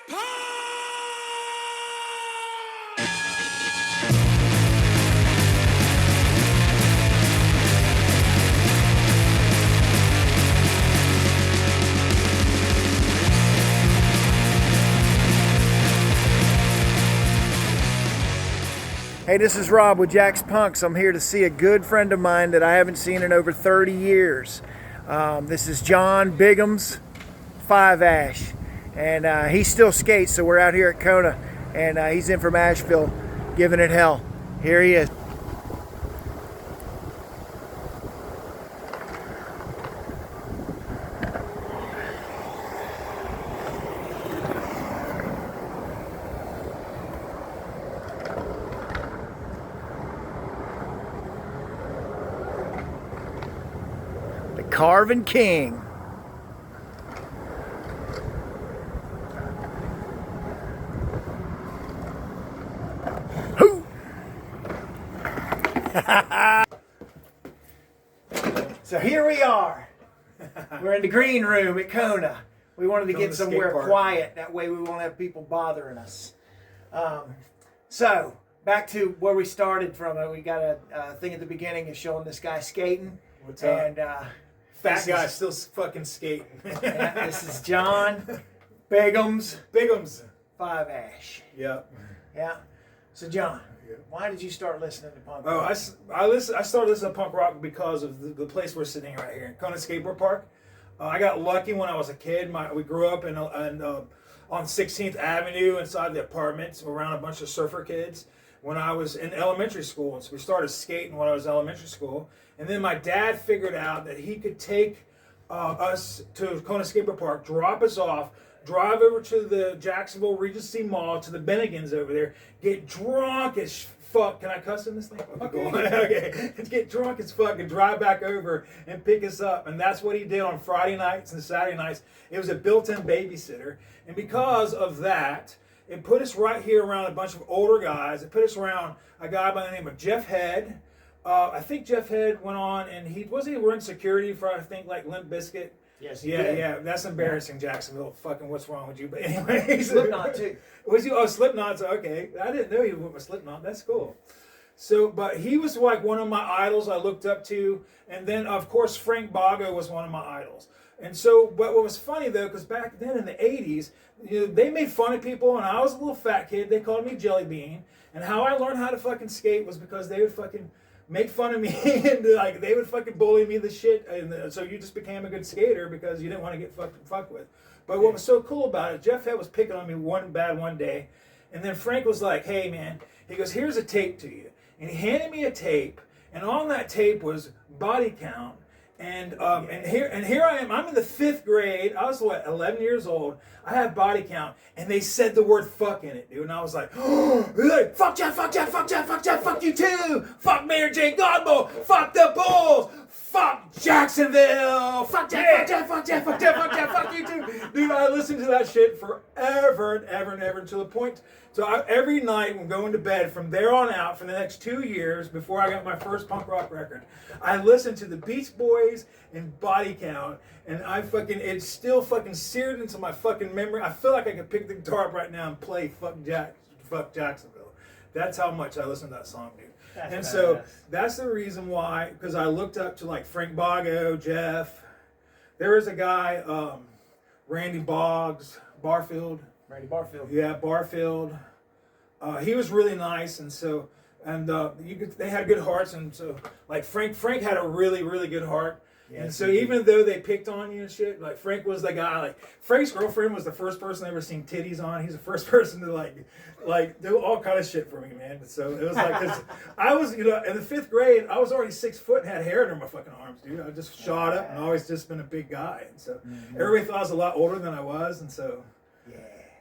Hey, this is Rob with JaxPunx. I'm here to see a good friend of mine that I haven't seen in over 30 years. This is John Fiveash, and he still skates, so we're out here at Kona, and he's in from Asheville giving it hell. Here he is. Carvin' King. Hoo! So here we are. We're in the green room at Kona. We wanted to get somewhere quiet. That way we won't have people bothering us. So back to where we started from. We got a thing at the beginning of showing this guy skating. What's up? And fat guy still fucking skating. Yeah, this is John Fiveash. Fiveash. Yep. Yeah. So John, why did you start listening to punk rock? rock? I started listening to punk rock because of the place we're sitting right here, Kona Skateboard Park. I got lucky when I was a kid. We grew up on 16th Avenue inside the apartments around a bunch of surfer kids when I was in elementary school. And so we started skating when I was in elementary school. And then my dad figured out that he could take us to Kona Skateboard Park, drop us off, drive over to the Jacksonville Regency Mall, to the Bennigans over there, get drunk as fuck. Can I cuss in this thing? Okay. Okay. Get drunk as fuck and drive back over and pick us up. And that's what he did on Friday nights and Saturday nights. It was a built-in babysitter. And because of that, it put us right here around a bunch of older guys. It put us around a guy by the name of Jeff Head. I think Jeff Head went on and he running security for, I think, like Limp Bizkit. Yes, he did. Yeah, that's embarrassing, Jacksonville. Fucking what's wrong with you? But anyway, Slipknot too. Was you? Oh, Slipknot's okay. I didn't know he went with Slipknot. That's cool. So, but he was like one of my idols I looked up to, and then of course Frank Bago was one of my idols. And so, but what was funny though, because back then in the '80s, they made fun of people, and I was a little fat kid. They called me Jelly Bean, and how I learned how to fucking skate was because they would fucking make fun of me and like they would fucking bully me the shit, and so you just became a good skater because you didn't want to get fucked with. But what was so cool about it, Jeff Head was picking on me one day, and then Frank was like, "Hey man," he goes, "here's a tape to you," and he handed me a tape, and on that tape was body count. And here I am. I'm in the 5th grade. I was 11 years old. I have body count, and they said the word "fuck" in it, dude. And I was like, oh, fuck Jeff, fuck Jeff, fuck Jeff, fuck Jeff, fuck you too. Fuck Mayor Jane Godbolt. Fuck the Bulls. Fuck Jacksonville. Fuck Jeff, fuck Jeff, fuck Jeff, fuck Jeff, fuck Jeff, fuck you too. Dude, I listened to that shit forever and ever and ever until the point. So every night when going to bed from there on out for the next 2 years before I got my first punk rock record, I listened to the Beach Boys and Body Count, and it's still fucking seared into my fucking memory. I feel like I could pick the guitar up right now and play Fuck Jacksonville. That's how much I listen to that song, dude. So that's the reason why, because I looked up to like Frank Bago, Jeff. There was a guy, Randy Barfield. Randy Barfield. Yeah, Barfield. He was really nice, and so they had good hearts, and so like Frank had a really, really good heart. Yes, and so even though they picked on you and shit, like Frank was the guy. Like Frank's girlfriend was the first person I ever seen titties on. He's the first person to like do all kind of shit for me, man. So it was like, cause I was, in the 5th grade, I was already 6 foot and had hair under my fucking arms, dude. I just shot up and always just been a big guy, and so everybody thought I was a lot older than I was, and so.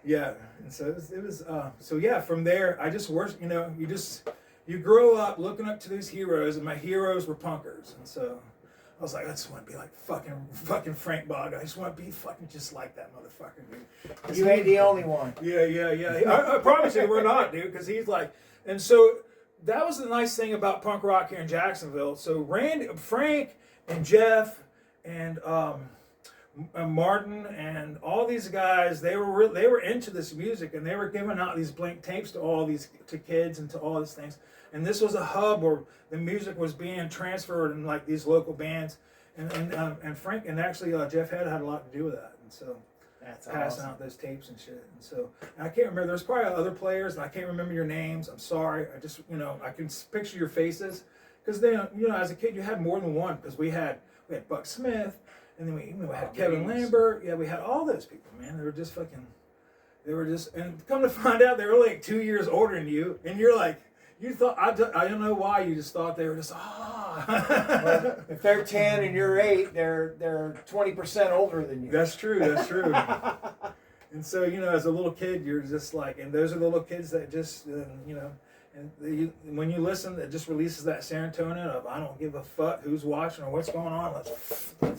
Yeah, and so it was so yeah, from there, I just worship, you grow up looking up to these heroes, and my heroes were punkers, and so I was like, I just want to be like fucking Frank Bago. I just want to be fucking just like that motherfucker, dude. You ain't the only one. Yeah. I promise you we're not, dude, because he's like, and so that was the nice thing about punk rock here in Jacksonville. So Frank and Jeff and Martin and all these guys, they were into this music, and they were giving out these blank tapes to all these to kids and to all these things. And this was a hub where the music was being transferred in like these local bands. And Frank and actually Jeff had a lot to do with that. And so that's passing awesome. out those tapes and shit. And so I can't remember. There's probably other players, and I can't remember your names. I'm sorry. I just I can picture your faces because then as a kid you had more than one because we had Buck Smith. And then we had Kevin Lambert. Yeah, we had all those people, man. They were just, and come to find out, they were like 2 years older than you. And you're like, you thought, I don't know why, you just thought they were just, Well, if they're 10 and you're 8, they're 20% older than you. That's true. And so, as a little kid, you're just like, and those are the little kids that just, and when you listen, it just releases that serotonin of I don't give a fuck who's watching or what's going on. Let's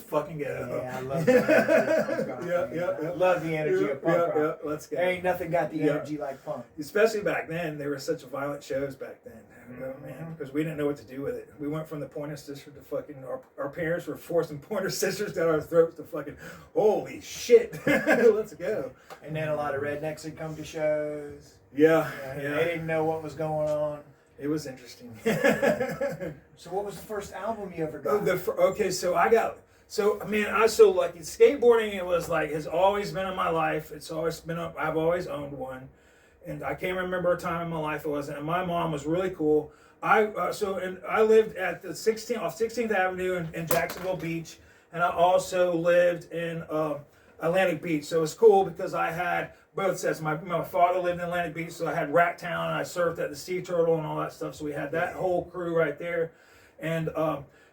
fucking get it. Yeah, I love the energy. I love the energy of punk rock. Yeah, let's get it. There ain't nothing got the energy like punk. Especially back then, they were such violent shows back then. Man, because we didn't know what to do with it. We went from the Pointer Sisters to fucking our parents were forcing Pointer Sisters down our throats to fucking holy shit. Let's go. And then a lot of rednecks would come to shows. Yeah. They didn't know what was going on. It was interesting. So what was the first album you ever got? I'm so lucky. Skateboarding, it was like has always been in my life. It's always been I've always owned one, and I can't remember a time in my life it wasn't. And my mom was really cool. I lived at the 16th Avenue in Jacksonville Beach, and I also lived in Atlantic Beach. So it was cool because I had both sets. My father lived in Atlantic Beach, so I had Rat Town, and I surfed at the Sea Turtle and all that stuff. So we had that whole crew right there, and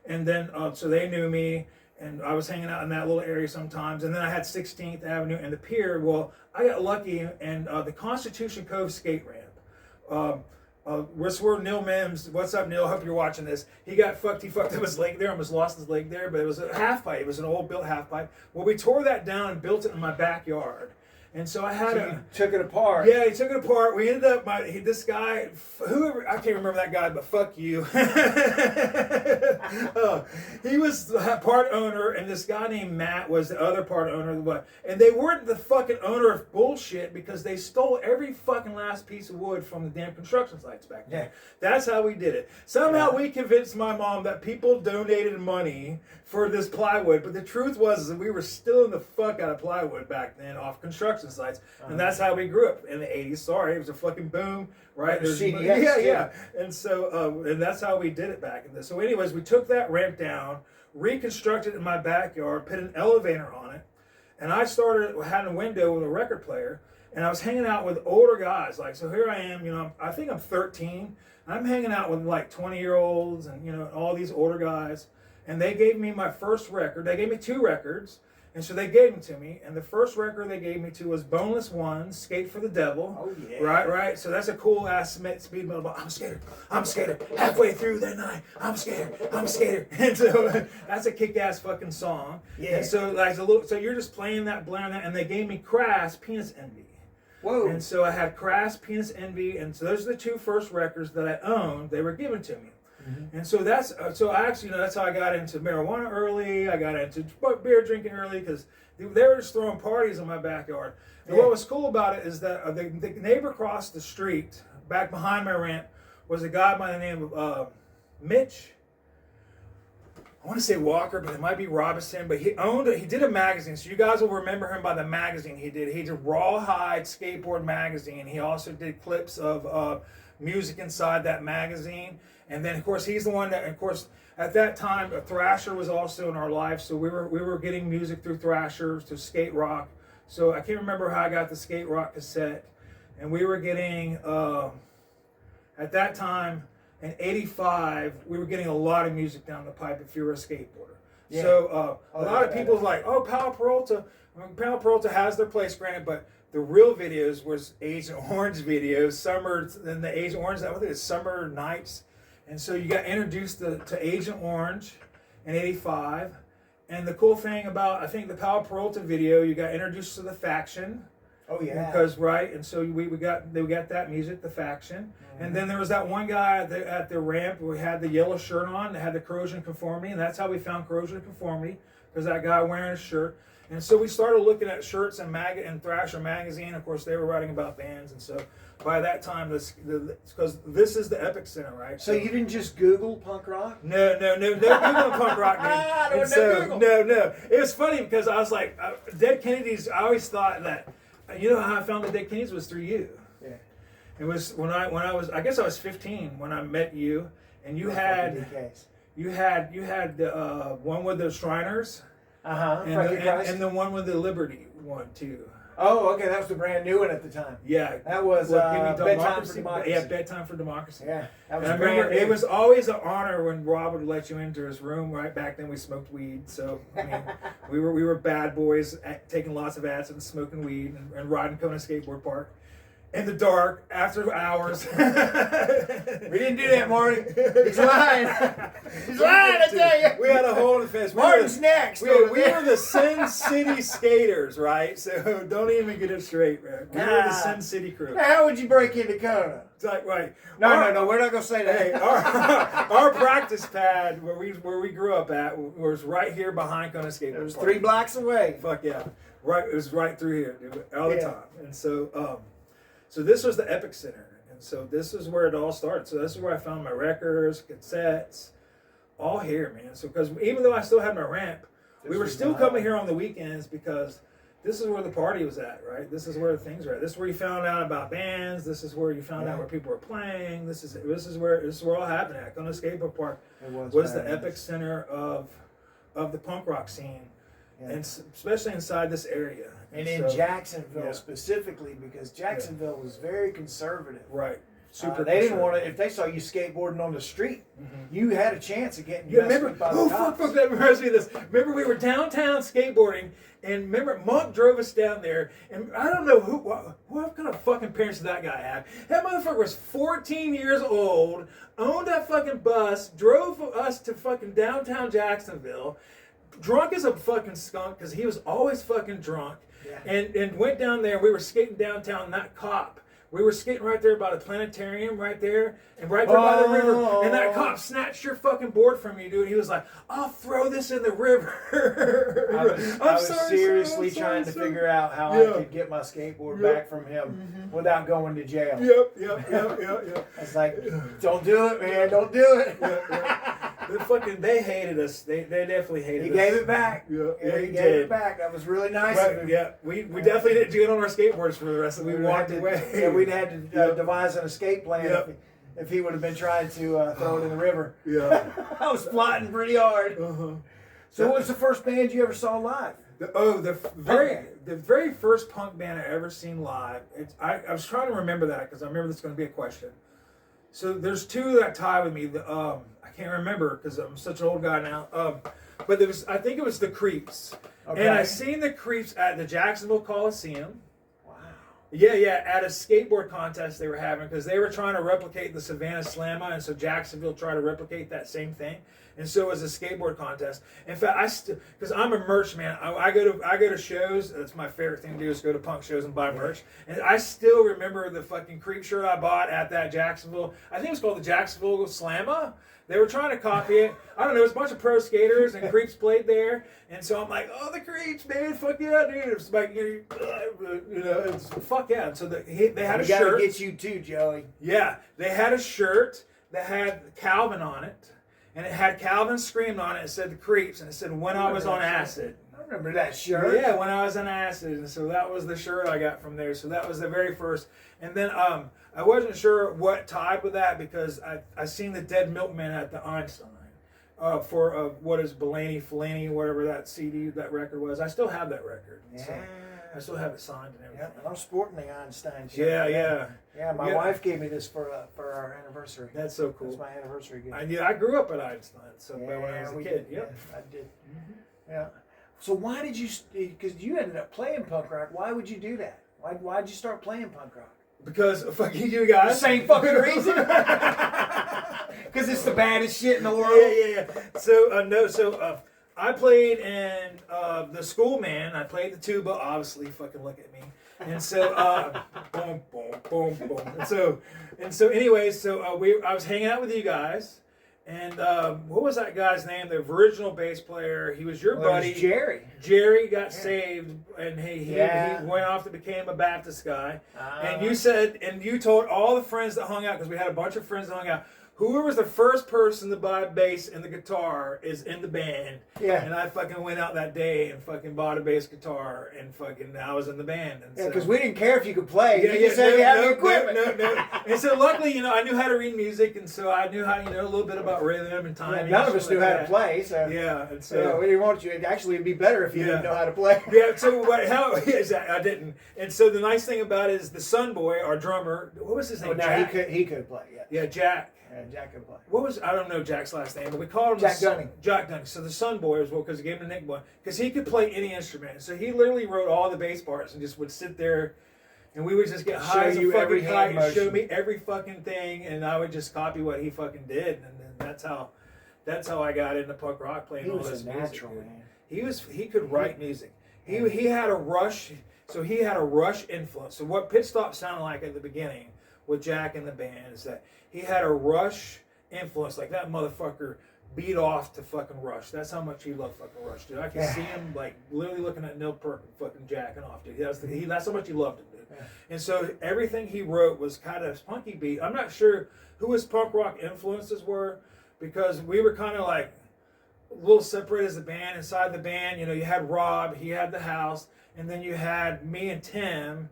then so they knew me, and I was hanging out in that little area sometimes. And then I had 16th Avenue and the pier. Well, I got lucky, and the Constitution Cove skate ramp. Where Neil Mims, what's up, Neil? Hope you're watching this. He fucked up his leg there, almost lost his leg there, but it was a half pipe. It was an old built half pipe. Well, we tore that down and built it in my backyard. And so I had you took it apart. Yeah, he took it apart. We ended up, this guy, whoever, I can't remember that guy, but fuck you. He was part owner, and this guy named Matt was the other part owner. And they weren't the fucking owner of bullshit because they stole every fucking last piece of wood from the damn construction sites back then. Yeah. That's how we did it. Somehow we convinced my mom that people donated money for this plywood, but the truth was that we were stealing the fuck out of plywood back then off construction sites, and that's how we grew up in the 80s. Sorry, it was a fucking boom, right? Yeah. And so, and that's how we did it back in this. So anyways, we took that ramp down, reconstructed it in my backyard, put an elevator on it, and I had a window with a record player, and I was hanging out with older guys. Like, so here I am, I think I'm 13, and I'm hanging out with like 20-year-olds and, all these older guys. And they gave me my first record. They gave me 2 records. And so they gave them to me. And the first record they gave me to was Boneless Ones, Skate for the Devil. Oh, yeah. Right. So that's a cool ass speed metal. I'm scared. Halfway through the night, I'm scared. And so that's a kick-ass fucking song. Yeah. And so so you're just playing that, blaring that. And they gave me Crass, Penis Envy. Whoa. And so I had Crass, Penis Envy. And so those are the 2 first records that I owned. They were given to me. Mm-hmm. And so that's how I got into marijuana early. I got into beer drinking early because they were just throwing parties in my backyard. And what was cool about it is that the neighbor across the street, back behind my ramp, was a guy by the name of Mitch. I want to say Walker, but it might be Robinson. But he did a magazine, so you guys will remember him by the magazine he did. He did Rawhide Skateboard Magazine. He also did clips of music inside that magazine. And then, of course, he's the one that, of course, at that time, Thrasher was also in our life. So we were getting music through Thrasher to skate rock. So I can't remember how I got the skate rock cassette. And we were getting, at that time, in 85, we were getting a lot of music down the pipe if you were a skateboarder. Yeah. So a lot of people like, oh, Pal Peralta has their place, granted, but the real videos was Agent Orange videos, the Agent Orange, I think it's Summer Nights. And so you got introduced to Agent Orange in 85. And the cool thing about, I think, the Pal Peralta video, you got introduced to the Faction. Oh, yeah. Because, right, and so we got that music, the Faction. Mm-hmm. And then there was that one guy at the ramp who had the yellow shirt on that had the Corrosion Conformity. And that's how we found Corrosion Conformity, because that guy wearing a shirt. And so we started looking at shirts and Thrasher magazine. Of course, they were writing about bands, and so by that time, because this is the Epic Center, right? So you didn't just Google punk rock? No Google punk rock. No. It was funny because I was like, Dead Kennedys. I always thought that, how I found the Dead Kennedys was through you. Yeah. It was when I was, I guess I was 15 when I met you, and you had the one with the Shriners. And the one with the Liberty one too. Oh, okay, that was the brand new one at the time. Yeah, that was Bedtime for Democracy. Yeah, Bedtime for Democracy. Yeah, that was and I remember it was always an honor when Rob would let you into his room. Right back then, we smoked weed, so I mean, we were bad boys, taking lots of acid and smoking weed and riding Kona Skateboard Park. In the dark, after hours. We didn't do that, Marty. He's lying. He's lying, I tell you. We had a hole in the fence. Martin's next. We were the Sin City Skaters, right? So don't even get it straight, man. We were the Sin City crew. Now, how would you break into Kona? It's like, right. No, we're not going to say that. Hey, our practice pad where we grew up at was right here behind Kona Skateboard. It was 3 blocks away. Fuck yeah. Right, it was right through here, dude, all the time. And so, so this was the Epic Center, and so this is where it all started. So this is where I found my records, cassettes, all here, man. So because even though I still had my ramp, we were still coming here on the weekends because this is where the party was at, right? This is where things were at. This is where you found out about bands. This is where you found out where people were playing. This is where all happened at Kona Skateboard Park. Was the Epic Center of the punk rock scene, and especially inside this area. And in Jacksonville specifically, because Jacksonville was very conservative. Right. They didn't want to, if they saw you skateboarding on the street, you had a chance of getting messed with by the cops. Fuck, that reminds me of this. Remember, we were downtown skateboarding, and remember, Monk drove us down there, and I don't know what kind of fucking parents did that guy have. That motherfucker was 14 years old, owned that fucking bus, drove us to fucking downtown Jacksonville, drunk as a fucking skunk, because he was always fucking drunk. Yeah. And went down there. We were skating downtown. That cop, we were skating right there by the planetarium, right there, and right there by the river. And that cop snatched your fucking board from you, dude. He was like, "I'll throw this in the river." I was seriously trying to figure out how I could get my skateboard back from him without going to jail. Yep. I was like, "Don't do it, man! Don't do it." They hated us. They definitely hated us. He gave it back. Yeah, he gave it back. That was really nice of him. Yeah, we definitely didn't get on our skateboards for the rest of the week. We walked away. Yeah, we'd had to devise an escape plan if he would have been trying to throw it in the river. Yeah. I was plotting pretty hard. So what was the first band you ever saw live? The very first punk band I ever seen live. I was trying to remember that because I remember this is going to be a question. So there's two that tie with me. I can't remember because I'm such an old guy now. But I think it was the Creeps. Okay. And I seen the Creeps at the Jacksonville Coliseum. Wow. Yeah, at a skateboard contest they were having because they were trying to replicate the Savannah Slamma, and so Jacksonville tried to replicate that same thing. And so it was a skateboard contest. In fact, because I'm a merch man, I go to shows. That's my favorite thing to do is go to punk shows and buy merch. And I still remember the fucking Creep shirt I bought at that Jacksonville. I think it was called the Jacksonville Slamma. They were trying to copy it. I don't know. It was a bunch of pro skaters and Creeps played there. And so I'm like, oh, the Creeps, man, fuck yeah, dude. It was like, it's fuck yeah. And so they had a shirt. We got to get you too, Joey. Yeah, they had a shirt that had Calvin on it. And it had Calvin screamed on it. It said the Creeps, and it said when I was on acid. I remember that shirt. Yeah, when I was on acid, and so that was the shirt I got from there. So that was the very first. And then I wasn't sure what tied with that because I seen the Dead Milkman at the Einstein for what is Fellini, whatever that CD, that record was. I still have that record. Yeah. So I still have it signed and everything. Yeah, and I'm sporting the Einstein shirt. Yeah. My wife gave me this for our anniversary. That's so cool. That's my anniversary gift. I grew up at Einstein, so when I was a kid. Yeah, I did. Yeah. So why did you? Because you ended up playing punk rock. Why would you do that? Why'd you start playing punk rock? Because fucking you guys. The same fucking reason. Because it's the baddest shit in the world. Yeah. So I played in the Schoolman. I played the tuba, obviously. Fucking look at me. And so, boom, boom, boom, boom. And so, anyways, I was hanging out with you guys, And what was that guy's name? The original bass player. He was your buddy. It was Jerry. Jerry got saved, and he went off to became a Baptist guy. And you said, and you told all the friends that hung out, because we had a bunch of friends that hung out, whoever was the first person to buy a bass and the guitar is in the band. Yeah. And I fucking went out that day and fucking bought a bass guitar, and fucking I was in the band. And yeah, because we didn't care if you could play. Yeah, you just said you had the equipment. No. And so luckily, I knew how to read music, and so I knew how, a little bit about rhythm and timing. Yeah, none of us knew how to play, so yeah. And so we didn't want you. Actually, it'd be better if you didn't know how to play. Yeah. So I didn't. And so the nice thing about it is the son boy, our drummer, what was his name? No, he could play. Yeah. Yeah, Jack. Yeah, Jack could play. I don't know Jack's last name, but we called him Jack Dunning. Jack Dunning. So the son boy as well, because he gave him the nickname, because he could play any instrument. So he literally wrote all the bass parts and just would sit there, and we would just get high as a fucking kite and show me every fucking thing, and I would just copy what he fucking did, and then that's how I got into punk rock, playing all this music. Natural, man. He could write music. He had a rush. So he had a rush influence. So what Pit Stop sounded like at the beginning with Jack and the band is that he had a Rush influence. Like that motherfucker beat off to fucking Rush. That's how much he loved fucking Rush, dude. I can see him like literally looking at Neil Peart fucking jacking off, dude. That's how much he loved him, dude. Yeah. And so everything he wrote was kind of punky beat. I'm not sure who his punk rock influences were, because we were kind of like a little separated as a band. Inside the band, you had Rob, he had the house, and then you had me and Tim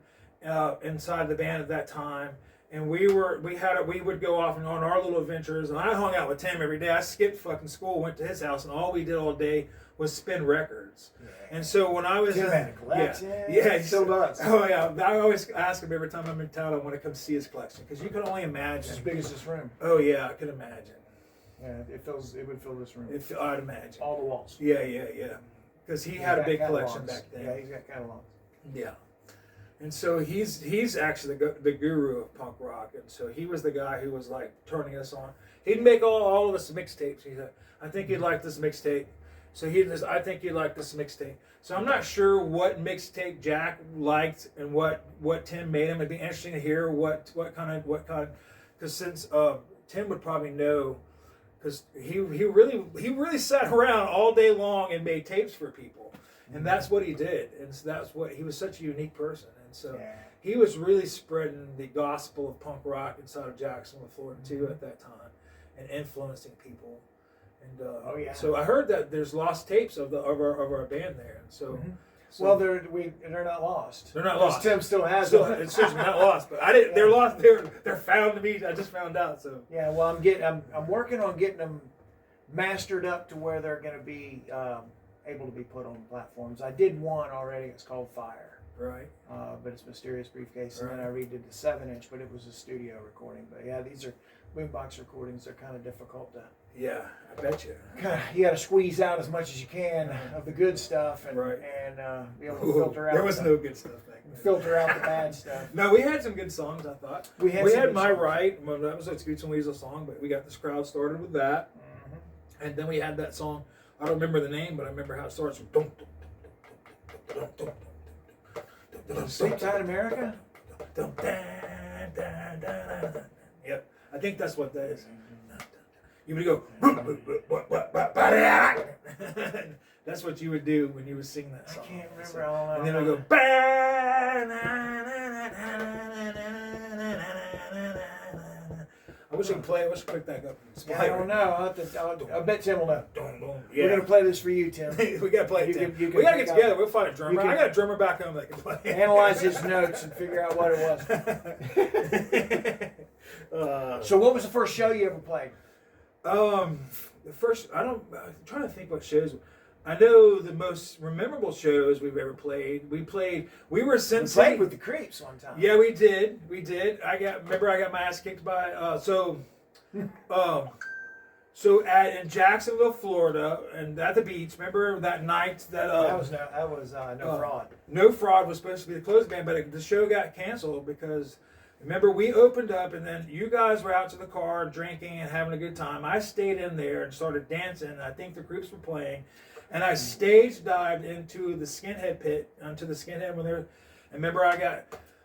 inside the band at that time. And we would go off and on our little adventures, and I hung out with Tim every day. I skipped fucking school, went to his house, and all we did all day was spin records. Yeah. And so when I was he still does. Oh yeah, I always ask him every time I'm in town I want to come see his collection, because you can only imagine. It's as big as this room. Oh yeah, I can imagine. Yeah, it would fill this room. I'd imagine all the walls. Yeah. Because he had a big collection back then. Yeah, he's got catalogs. Yeah. And so he's actually the guru of punk rock, and so he was the guy who was like turning us on. He'd make all of us mixtapes. He said, "I think you'd like this mixtape." So I think you'd like this mixtape. So I'm not sure what mixtape Jack liked and what Tim made him. It'd be interesting to hear what kind, because since Tim would probably know, because he really sat around all day long and made tapes for people. And that's what he did, and so he was such a unique person, and so he was really spreading the gospel of punk rock inside of Jacksonville, Florida too at that time, and influencing people. And so I heard that there's lost tapes of our band there, and so. So, well, they're not lost. They're not lost. Tim still has them. It's just not lost, but I didn't. They're lost. They're found to me. I just found out. So yeah, well, I'm working on getting them mastered up to where they're going to be. Able to be put on platforms. I did one already. It's called Fire. Right. But it's Mysterious Briefcase, and then I redid the 7-inch, but it was a studio recording. But yeah, these are boombox recordings. They're kind of difficult to. Yeah, I bet you. You got to squeeze out as much as you can of the good stuff, and be able to filter out. There was no good stuff back then. Filter out the bad stuff. No, we had some good songs. I thought we had My Right. Well, that was a Scoots and Weasel song, but we got this crowd started with that, and then we had that song. I don't remember the name, but I remember how it starts. Sleep Tight America? Yep, I think that's what that is. You would go. That's what you would do when you would sing that song. I can't remember all that. And then it would go. I wish I could play it. I wish I could pick that up. I don't know. I bet Tim will know. Yeah. We're going to play this for you, Tim. We got to play it, Tim. We got to get together. We'll find a drummer. I got a drummer back home that can play. Analyze his notes and figure out what it was. So what was the first show you ever played? The first, I'm trying to think what shows. I know the most memorable shows we've ever played. We played played with the Creeps one time. Yeah, we did. I got my ass kicked by in Jacksonville, Florida, and at the beach. Remember that night that was No Fraud. No Fraud was supposed to be the closing band, but the show got canceled because. Remember, we opened up, and then you guys were out to the car drinking and having a good time. I stayed in there and started dancing. I think the Creeps were playing, and I stage dived into the Skinhead pit, onto the Skinhead when they were. And remember, I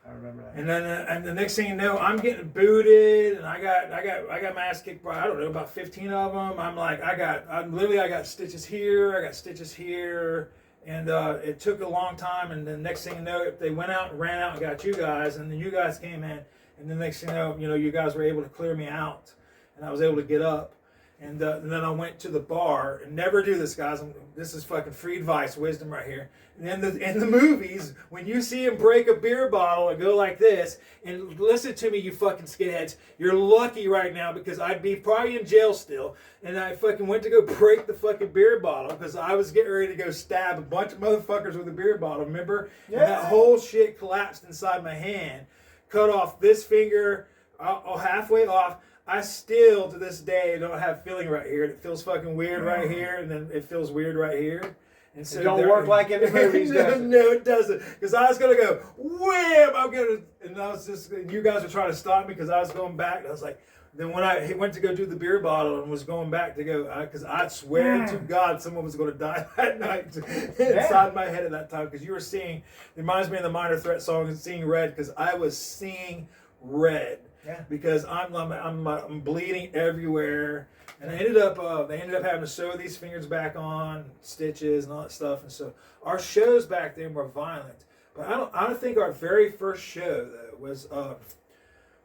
I remember that. And then, and the next thing you know, I'm getting booted, and I got my ass kicked by, I don't know, about 15 of them. I'm like, I got stitches here, I got stitches here, and it took a long time. And the next thing you know, they went out and ran out and got you guys, and then you guys came in, and the next thing you know, you guys were able to clear me out, and I was able to get up. And then I went to the bar, and never do this, guys. This is fucking free advice, wisdom right here. And in the movies, when you see him break a beer bottle and go like this, and listen to me, you fucking skinheads, you're lucky right now because I'd be probably in jail still. And I fucking went to go break the fucking beer bottle because I was getting ready to go stab a bunch of motherfuckers with a beer bottle, remember? Yeah. And that whole shit collapsed inside my hand, cut off this finger, halfway off. I still, to this day, don't have feeling right here. It feels fucking weird right here, and then it feels weird right here. And so it don't work like in the movies, does it? No, it doesn't. Because I was going to go, wham! And I was just, you guys were trying to stop me because I was going back. And I was like, then when I went to go do the beer bottle and was going back to go, because I swear to God someone was going to die that night inside my head at that time. Because you were seeing, it reminds me of the Minor Threat song, Seeing Red, because I was seeing red. Yeah. Because I'm bleeding everywhere, and they ended up having to sew these fingers back on, stitches and all that stuff. And so our shows back then were violent. But I don't think our very first show though was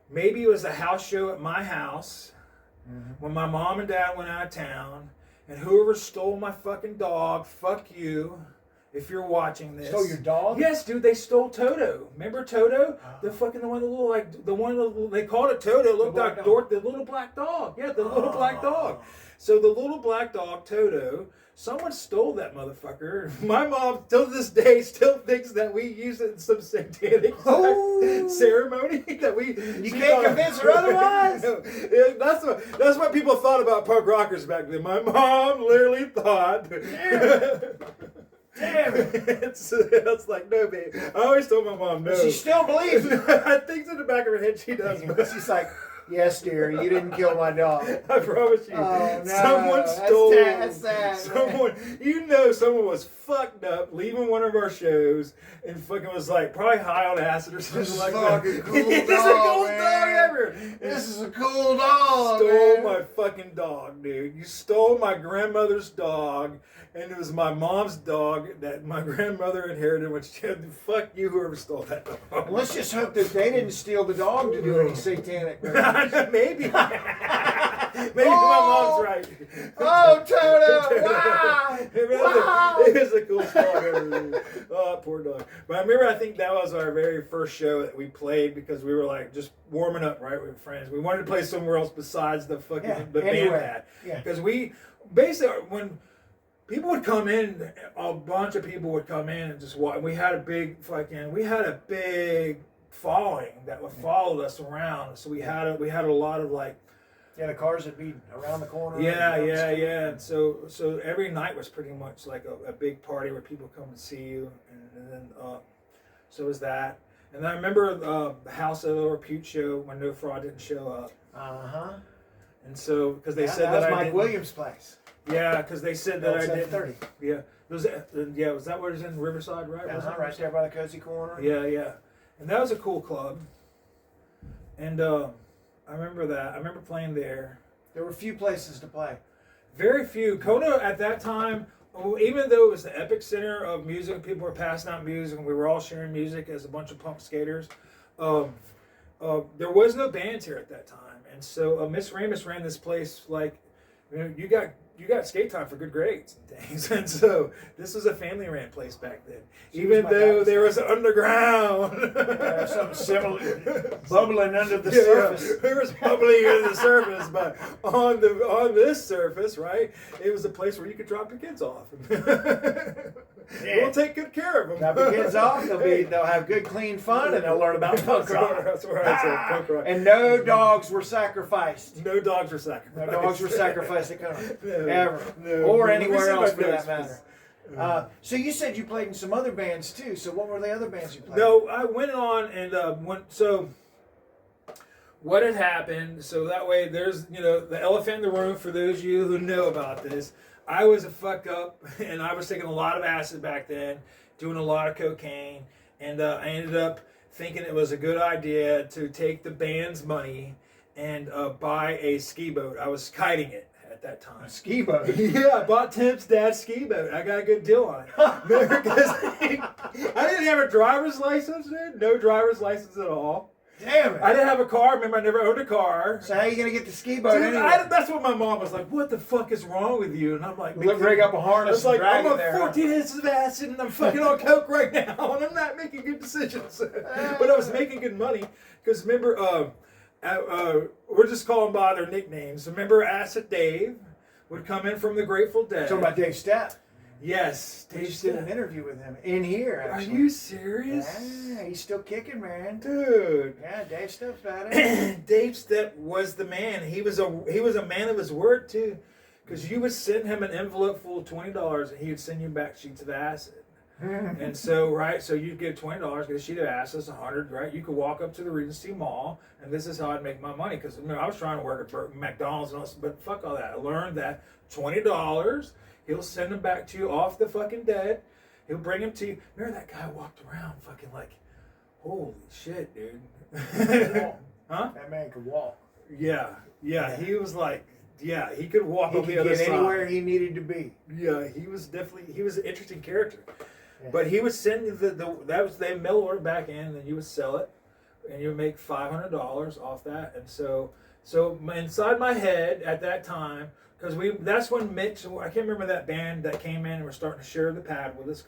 maybe it was a house show at my house when my mom and dad went out of town, and whoever stole my fucking dog, fuck you. If you're watching this, stole your dog? Yes, dude. They stole Toto. Remember Toto? The one they called it Toto. It looked like Dork, the little black dog. Yeah, the little black dog. So the little black dog Toto. Someone stole that motherfucker. My mom, till this day, still thinks that we use it in some satanic ceremony. That you can't convince her otherwise. No, that's what people thought about punk rockers back then. My mom literally thought. Damn it. It's like, no, babe. I always told my mom no. She still believes it. I think in the back of her head she does. But she's like, yes, dear, you didn't kill my dog. I promise you. Oh, no. Someone stole. That's sad. Someone, someone was fucked up leaving one of our shows and fucking was like probably high on acid or something like that. This is fucking cool This is the coolest dog ever. This is a cool dog. Stole my fucking dog, dude. You stole my grandmother's dog. And it was my mom's dog that my grandmother inherited when she had, fuck you, whoever stole that dog. Well, let's just hope that they didn't steal the dog to do any satanic. Maybe. Maybe my mom's right. Oh, Toto! Wow! It was the coolest dog ever. Oh, poor dog. But I remember, I think that was our very first show that we played because we were like just warming up, right, with friends. We wanted to play somewhere else besides the fucking the band had. Yeah. Because we basically, when people would come in, a bunch of people would come in and just watch. We had a big following that followed us around. So we had a lot of like. Yeah, the cars would be around the corner. Yeah. And so every night was pretty much like a big party where people come and see you, and then so was that. And I remember the House of Repute show when No Fraud didn't show up. And so because they said that was Mike Williams' place. Yeah, because they said that I didn't. 30. Yeah, was that where it's in Riverside, right? Right there by the Cozy Corner. Yeah, and that was a cool club. And I remember that. I remember playing there. There were few places to play. Very few. Kona at that time, even though it was the epicenter of music, people were passing out music, and we were all sharing music as a bunch of punk skaters. There was no bands here at that time, and so Miss Ramus ran this place like, you got skate time for good grades and things, and so this was a family ran place back then. Even though there was underground, something similar, bubbling under the surface. There was bubbling under the surface, but on this surface, right, it was a place where you could drop your kids off. We'll take good care of them. Drop your kids off. They'll have good, clean fun, and they'll learn about punk rock. That's what I said, punk rock. And no dogs were sacrificed. No dogs were sacrificed. No dogs were sacrificed at Kona. No, ever. No, or anywhere else for that matter. So you said you played in some other bands too. So what were the other bands you played? No, I went on and so what had happened, so that way there's, the elephant in the room for those of you who know about this. I was a fuck up, and I was taking a lot of acid back then, doing a lot of cocaine, and I ended up thinking it was a good idea to take the band's money and buy a ski boat. I was kiting it at that time. A ski boat? Yeah, I bought Tim's dad's ski boat. I got a good deal on it. Because I didn't have a driver's license, dude. No driver's license at all. Damn it. I didn't have a car. Remember, I never owned a car. So how are you going to get the ski boat Dude, anyway? that's what my mom was like, what the fuck is wrong with you? And I'm like, Rig up a harness I was like, and drag I'm it there. on 14 hits of acid and I'm fucking on coke right now and I'm not making good decisions. But I was making good money because remember, we're just calling by their nicknames. Remember Acid Dave would come in from the Grateful Dead. Talking about Dave Stepp. Yes, We just did an interview with him in here, actually. Are you serious? Yeah, he's still kicking, man. Dude. Yeah, Dave Stepp's about it. Dave Stepp was the man. He was a man of his word too, because you would send him an envelope full of $20 and he would send you back sheets of acid. And so, right, so you'd get $20, get a sheet of acid, that's 100, right? You could walk up to the Regency Mall, and this is how I'd make my money. Because I was trying to work at McDonald's and all, but fuck all that. I learned that $20. He'll send them back to you off the fucking dead. He'll bring them to you. Remember that guy walked around fucking like, holy shit, dude. Huh? That man could walk. Yeah. He was like, yeah, he could walk He on could the other get side. anywhere he needed to be. Yeah, he was an interesting character. Yeah. But he would send you they mail order back in, and then you would sell it, and you would make $500 off that. And so inside my head at that time, because that's when Mitch, I can't remember that band that came in and were starting to share the pad with us.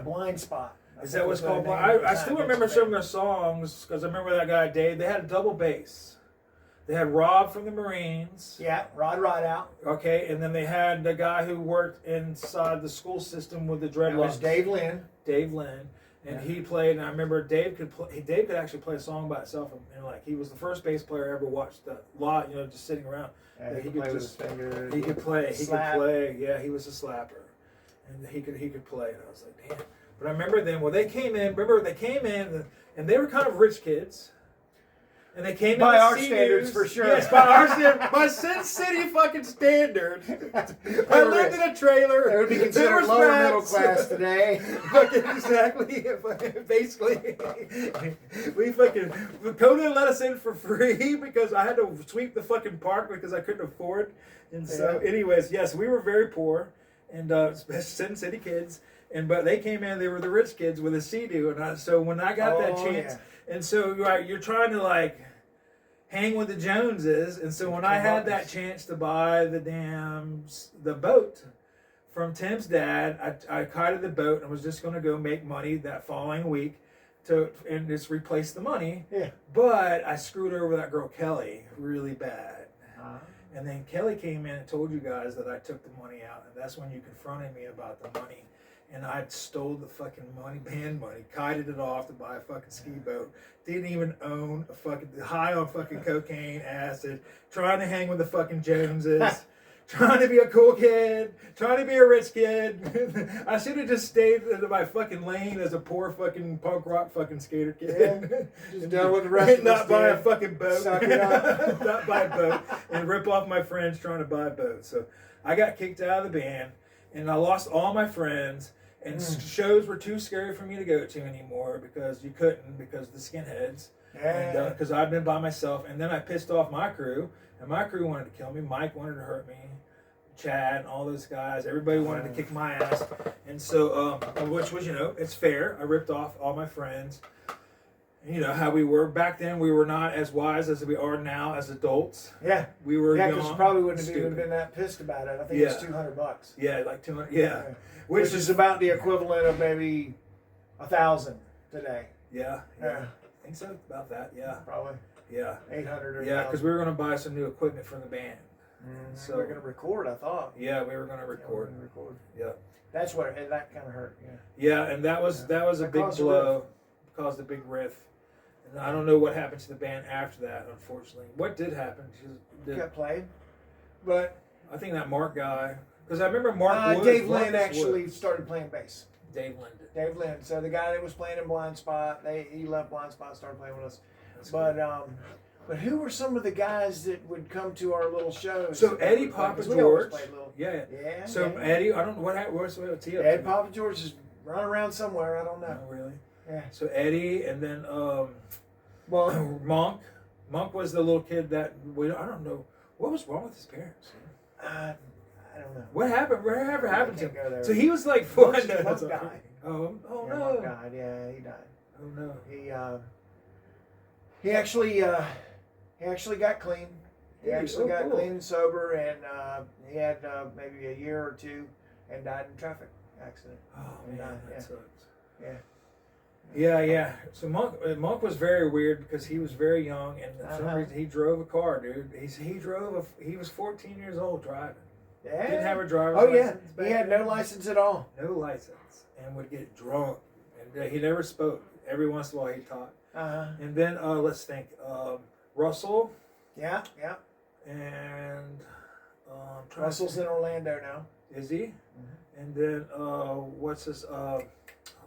Blind Spot. Is that what's called? I still remember some of their songs because I remember that guy Dave. They had a double bass. They had Rob from the Marines. Yeah, Rod Rideout. Okay, and then they had the guy who worked inside the school system with the dreadlocks. That was Dave Lynn. Dave Lynn, and he played. And I remember Dave could actually play a song by itself, and like he was the first bass player I ever watched a lot. Just sitting around. Yeah, he could play with his fingers. He could play. He slap. could play. Yeah, he was a slapper, and he could play. And I was like, damn. But I remember then when they came in. Remember they came in, and they were kind of rich kids. And they came by in our standards, for sure. Yes, by our standards. By Sin City fucking standards. I lived in a trailer. They would be considered lower middle class today. Fucking exactly. Basically, Kato let us in for free because I had to sweep the fucking park because I couldn't afford. And so, anyways, yes, we were very poor and Sin City kids. But they came in. They were the rich kids with a Sea-Doo, and so when I got that chance. Yeah. And so you're trying to like hang with the Joneses, and so when I had that chance to buy the boat from Tim's dad, I kited the boat and was just going to go make money that following week and just replace the money. Yeah. But I screwed over that girl Kelly really bad. And then Kelly came in and told you guys that I took the money out, and that's when you confronted me about the money. And I stole the fucking band money, kited it off to buy a fucking ski boat. Didn't even own a fucking, high on fucking cocaine, acid, trying to hang with the fucking Joneses, trying to be a cool kid, trying to be a rich kid. I should have just stayed in my fucking lane as a poor fucking punk rock fucking skater kid. Yeah, just done with the rest of us. Not buy a fucking boat. Suck it up. Not buy a boat and rip off my friends trying to buy a boat. So I got kicked out of the band and I lost all my friends. And shows were too scary for me to go to anymore because you couldn't because of the skinheads. And because I'd been by myself. And then I pissed off my crew. And my crew wanted to kill me. Mike wanted to hurt me. Chad and all those guys. Everybody wanted to kick my ass. And so, which was, it's fair. I ripped off all my friends. You know how we were. Back then, we were not as wise as we are now as adults. Yeah. We were young. Yeah, because you probably wouldn't have even been that pissed about it. I think it's $200. Yeah, like 200. Yeah. Which is about the equivalent of maybe 1,000 today. Yeah. I think so. About that. Yeah. Probably. Yeah. 800 or yeah, because we were going to buy some new equipment for the band. So we're going to record, I thought. Yeah, we were going to record. Yeah. That's what that kind of hurt. Yeah. Yeah, and that was a big blow. Caused a big riff. And I don't know what happened to the band after that, unfortunately. What did happen? Got played, but I think that Mark guy. Because I remember Mark Woods. Dave Lynn actually started playing bass. Dave Lynn did. Dave Lynn. So the guy that was playing in Blind Spot, he left Blind Spot and started playing with us. That's but cool. But who were some of the guys that would come to our little shows? So Eddie Papa George. Yeah. So Eddie, I don't know what's he up to? Ed Papa George is running around somewhere. I don't know. Oh, really? Yeah. So Eddie, and then Well, Monk. Monk was the little kid that I don't know what was wrong with his parents. I don't know. What happened? Whatever happened to him? So he was like, Monk what? died. Oh Yeah, no. Monk died. Yeah, he died. Oh no. He actually got clean. He actually got clean and sober, and he had maybe a year or two, and died in a traffic accident. Oh man, that sucks. Yeah. Yeah. So Monk was very weird because he was very young, and for some reason he drove a car, dude. He was 14 years old driving. Yeah. Didn't have a driver's license. license. He had no license at all. No license, and would get drunk, and he never spoke. Every once in a while he talked. And then let's think, Russell. Yeah. And Russell's in Orlando now. Is he? Mm-hmm. And then what's his? Oh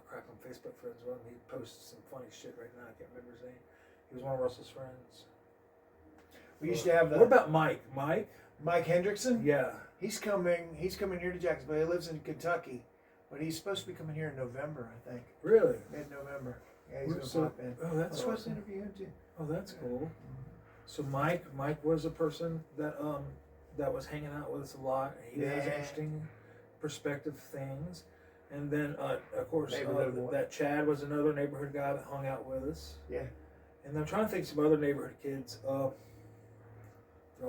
crap! I'm Facebook friends with him. He posts some funny shit right now. I can't remember his name. He was one of Russell's friends. We used to have What about Mike? Mike Hendrickson? Yeah. He's coming here to Jacksonville. He lives in Kentucky, but he's supposed to be coming here in November, I think. Really? Mid-November. Yeah, he's gonna pop in. Oh, that's I'm supposed to awesome. interview him too. Oh, that's cool. So Mike was a person that that was hanging out with us a lot. He has interesting perspective things. And then of course that Chad was another neighborhood guy that hung out with us. Yeah. And I'm trying to think of some other neighborhood kids. They're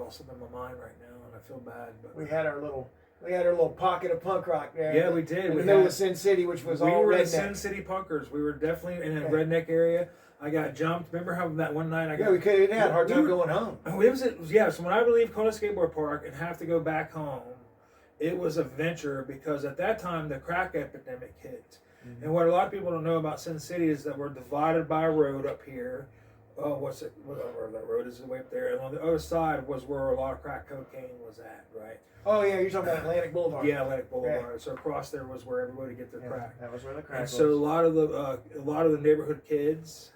all slipping in my mind right now, and I feel bad. But we had our little pocket of punk rock there. Yeah, we did. In the middle of Sin City, which was all redneck. We were the Sin City punkers. We were definitely in a redneck area. I got jumped. Remember how that one night I got... Yeah, we could have had a hard time going home. So when I would leave Kona Skateboard Park and have to go back home, it was a venture because at that time the crack epidemic hit. Mm-hmm. And what a lot of people don't know about Sin City is that we're divided by a road up here. Whatever that road is way up there. And on the other side was where a lot of crack cocaine was at, right? Oh yeah, you're talking about Atlantic Boulevard. Yeah, Atlantic Boulevard. Yeah. So across there was where everybody would get their crack. That was where the crack was. So a lot of the neighborhood kids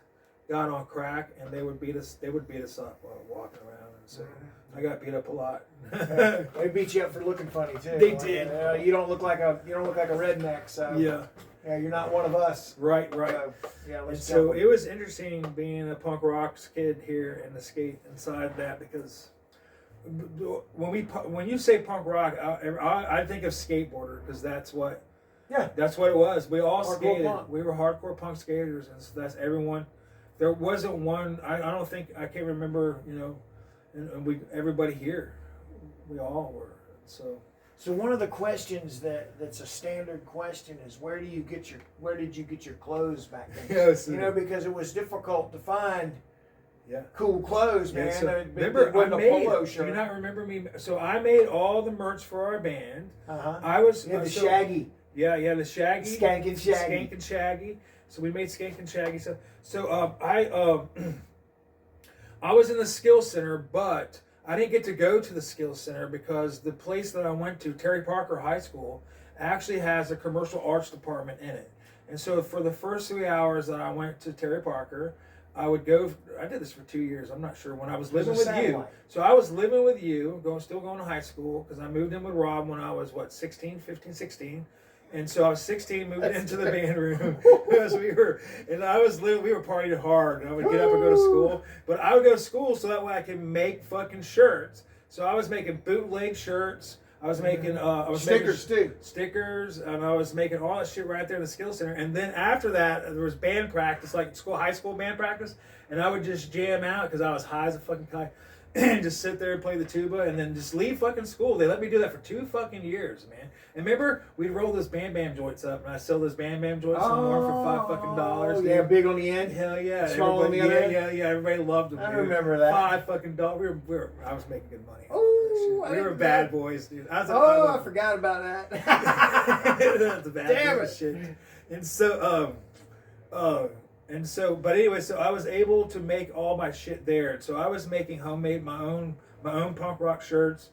got on crack, and they would beat us. They would beat us up while walking around, and so I got beat up a lot. They beat you up for looking funny too. They did. You don't look like a redneck, so yeah, you're not one of us. Right. So it was interesting being a punk rock kid here and the skate inside that because when you say punk rock, I think of skateboarder because that's what it was. We all skated. Punk. We were hardcore punk skaters, and so that's everyone. There wasn't one. I can't remember. And everybody here, we all were. So one of the questions that's a standard question is where did you get your clothes back then? Yes. Because it was difficult to find cool clothes, man. So, remember, polo shirt. Do you not remember me? So I made all the merch for our band. I was the Shaggy. Yeah, the Shaggy. Skank and Shaggy. Skank and Shaggy. So we made Skank and Shaggy stuff. So I was in the skill center, but I didn't get to go to the skills center because the place that I went to, Terry Parker High School, actually has a commercial arts department in it. And so for the first 3 hours that I went to Terry Parker, I would go. I did this for 2 years. I'm not sure when I was living with you. So I was living with you, still going to high school because I moved in with Rob when I was 15, 16. And so I was 16, moving into the band room because we were partying hard. And I would get up and go to school, but I would go to school so that way I could make fucking shirts. So I was making bootleg shirts. I was making stickers, and I was making all that shit right there in the skill center. And then after that, there was band practice, like high school band practice, and I would just jam out because I was high as a fucking kite. And just sit there and play the tuba and then just leave fucking school. They let me do that for 2 fucking years, man. And remember, we'd roll those Bam Bam joints up and I sell those Bam Bam joints some more for $5 fucking. Yeah, big on the end. Hell yeah. Small on the other end. Yeah, everybody loved them. I remember that. $5 fucking. I was making good money. Oh, we were bad boys, dude. I forgot about that. That's the bad Damn boy shit. And so, but anyway, so I was able to make all my shit there. So I was making my own punk rock shirts.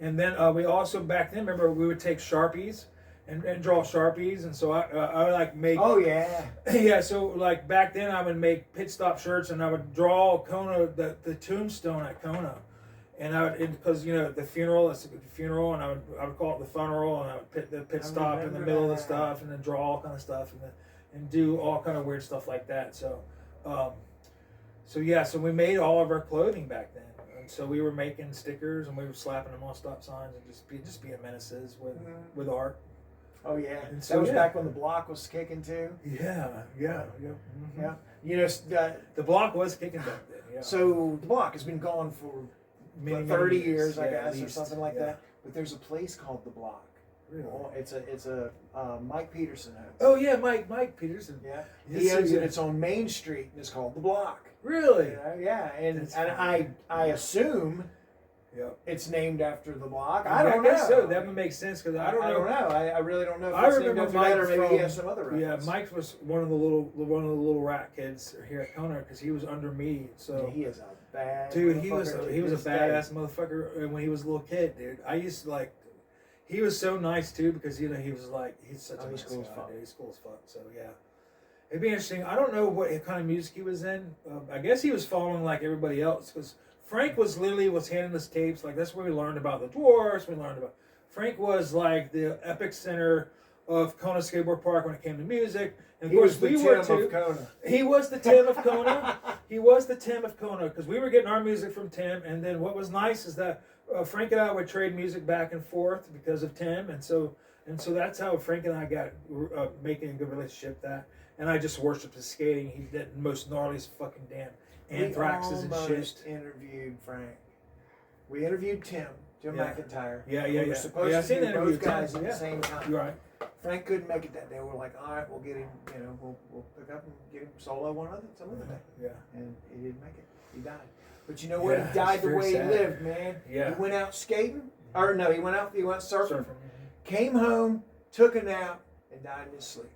And then we also, back then, remember, we would take Sharpies and draw Sharpies. And so I would like make... Oh, yeah. Yeah, so like back then I would make pit stop shirts and I would draw Kona, the tombstone at Kona. And I would, because the funeral, it's a funeral, and I would call it the funeral, and I would put the pit stop in the middle of the stuff, and then draw all kind of stuff, and do all kind of weird stuff like that. So, so we made all of our clothing back then. And so we were making stickers and we were slapping them on stop signs and just being menaces with art. Oh yeah, and so, that was back when the block was kicking too. Yeah. Mm-hmm. Yeah. You know, the block was kicking back then. Yeah. So the block has been gone for many 30 years, I yeah, guess, or something like that. But there's a place called the Block. Really? Oh, it's a Mike Peterson owns. Oh yeah, Mike Peterson. Yeah, Yes, he owns yeah. it. It's on Main Street and it's called the Block. Really? Yeah, and That's I assume Yep. it's named after the Block. I don't know. guess so. That would make sense because I don't know. I really don't know if I it's named remember after Mike that or maybe he from- has some other reference. Yeah, Mike was one of the little rat kids here at Kona because he was under me. So Yeah, he is a bad dude, he was motherfucker a to this badass motherfucker when he was a little kid, dude. I used to like. He was so nice too because he was like he's such a nice cool as guy, fuck. dude. He's cool as fuck. So yeah, it'd be interesting. I don't know what kind of music he was in. I guess he was following like everybody else because Frank was handing us tapes. Like that's where we learned about the dwarfs. Frank was like the epic center of Kona Skateboard Park when it came to music. And He of course was the we were Tim too. of Kona. He was the Tim of Kona. He was the Tim of Kona because we were getting our music from Tim. And then what was nice is that Frank and I would trade music back and forth because of Tim. And so that's how Frank and I got making a good relationship. And I just worshipped his skating. He did the most gnarliest fucking damn anthraxes and We shit. almost interviewed Frank. We interviewed Tim McIntyre. Yeah. We were supposed I've to seen do that interview both with Tim. guys at the same time. You're right. Frank couldn't make it that day. We're like, all right, we'll get him. We'll pick up and get him solo some other day. Yeah. And he didn't make it. He died. But you know what? Yeah, He died it's the very way sad. he lived, man. Yeah. He went out skating. Or no, he went surfing. Surfing. Came home, took a nap, and died in his sleep.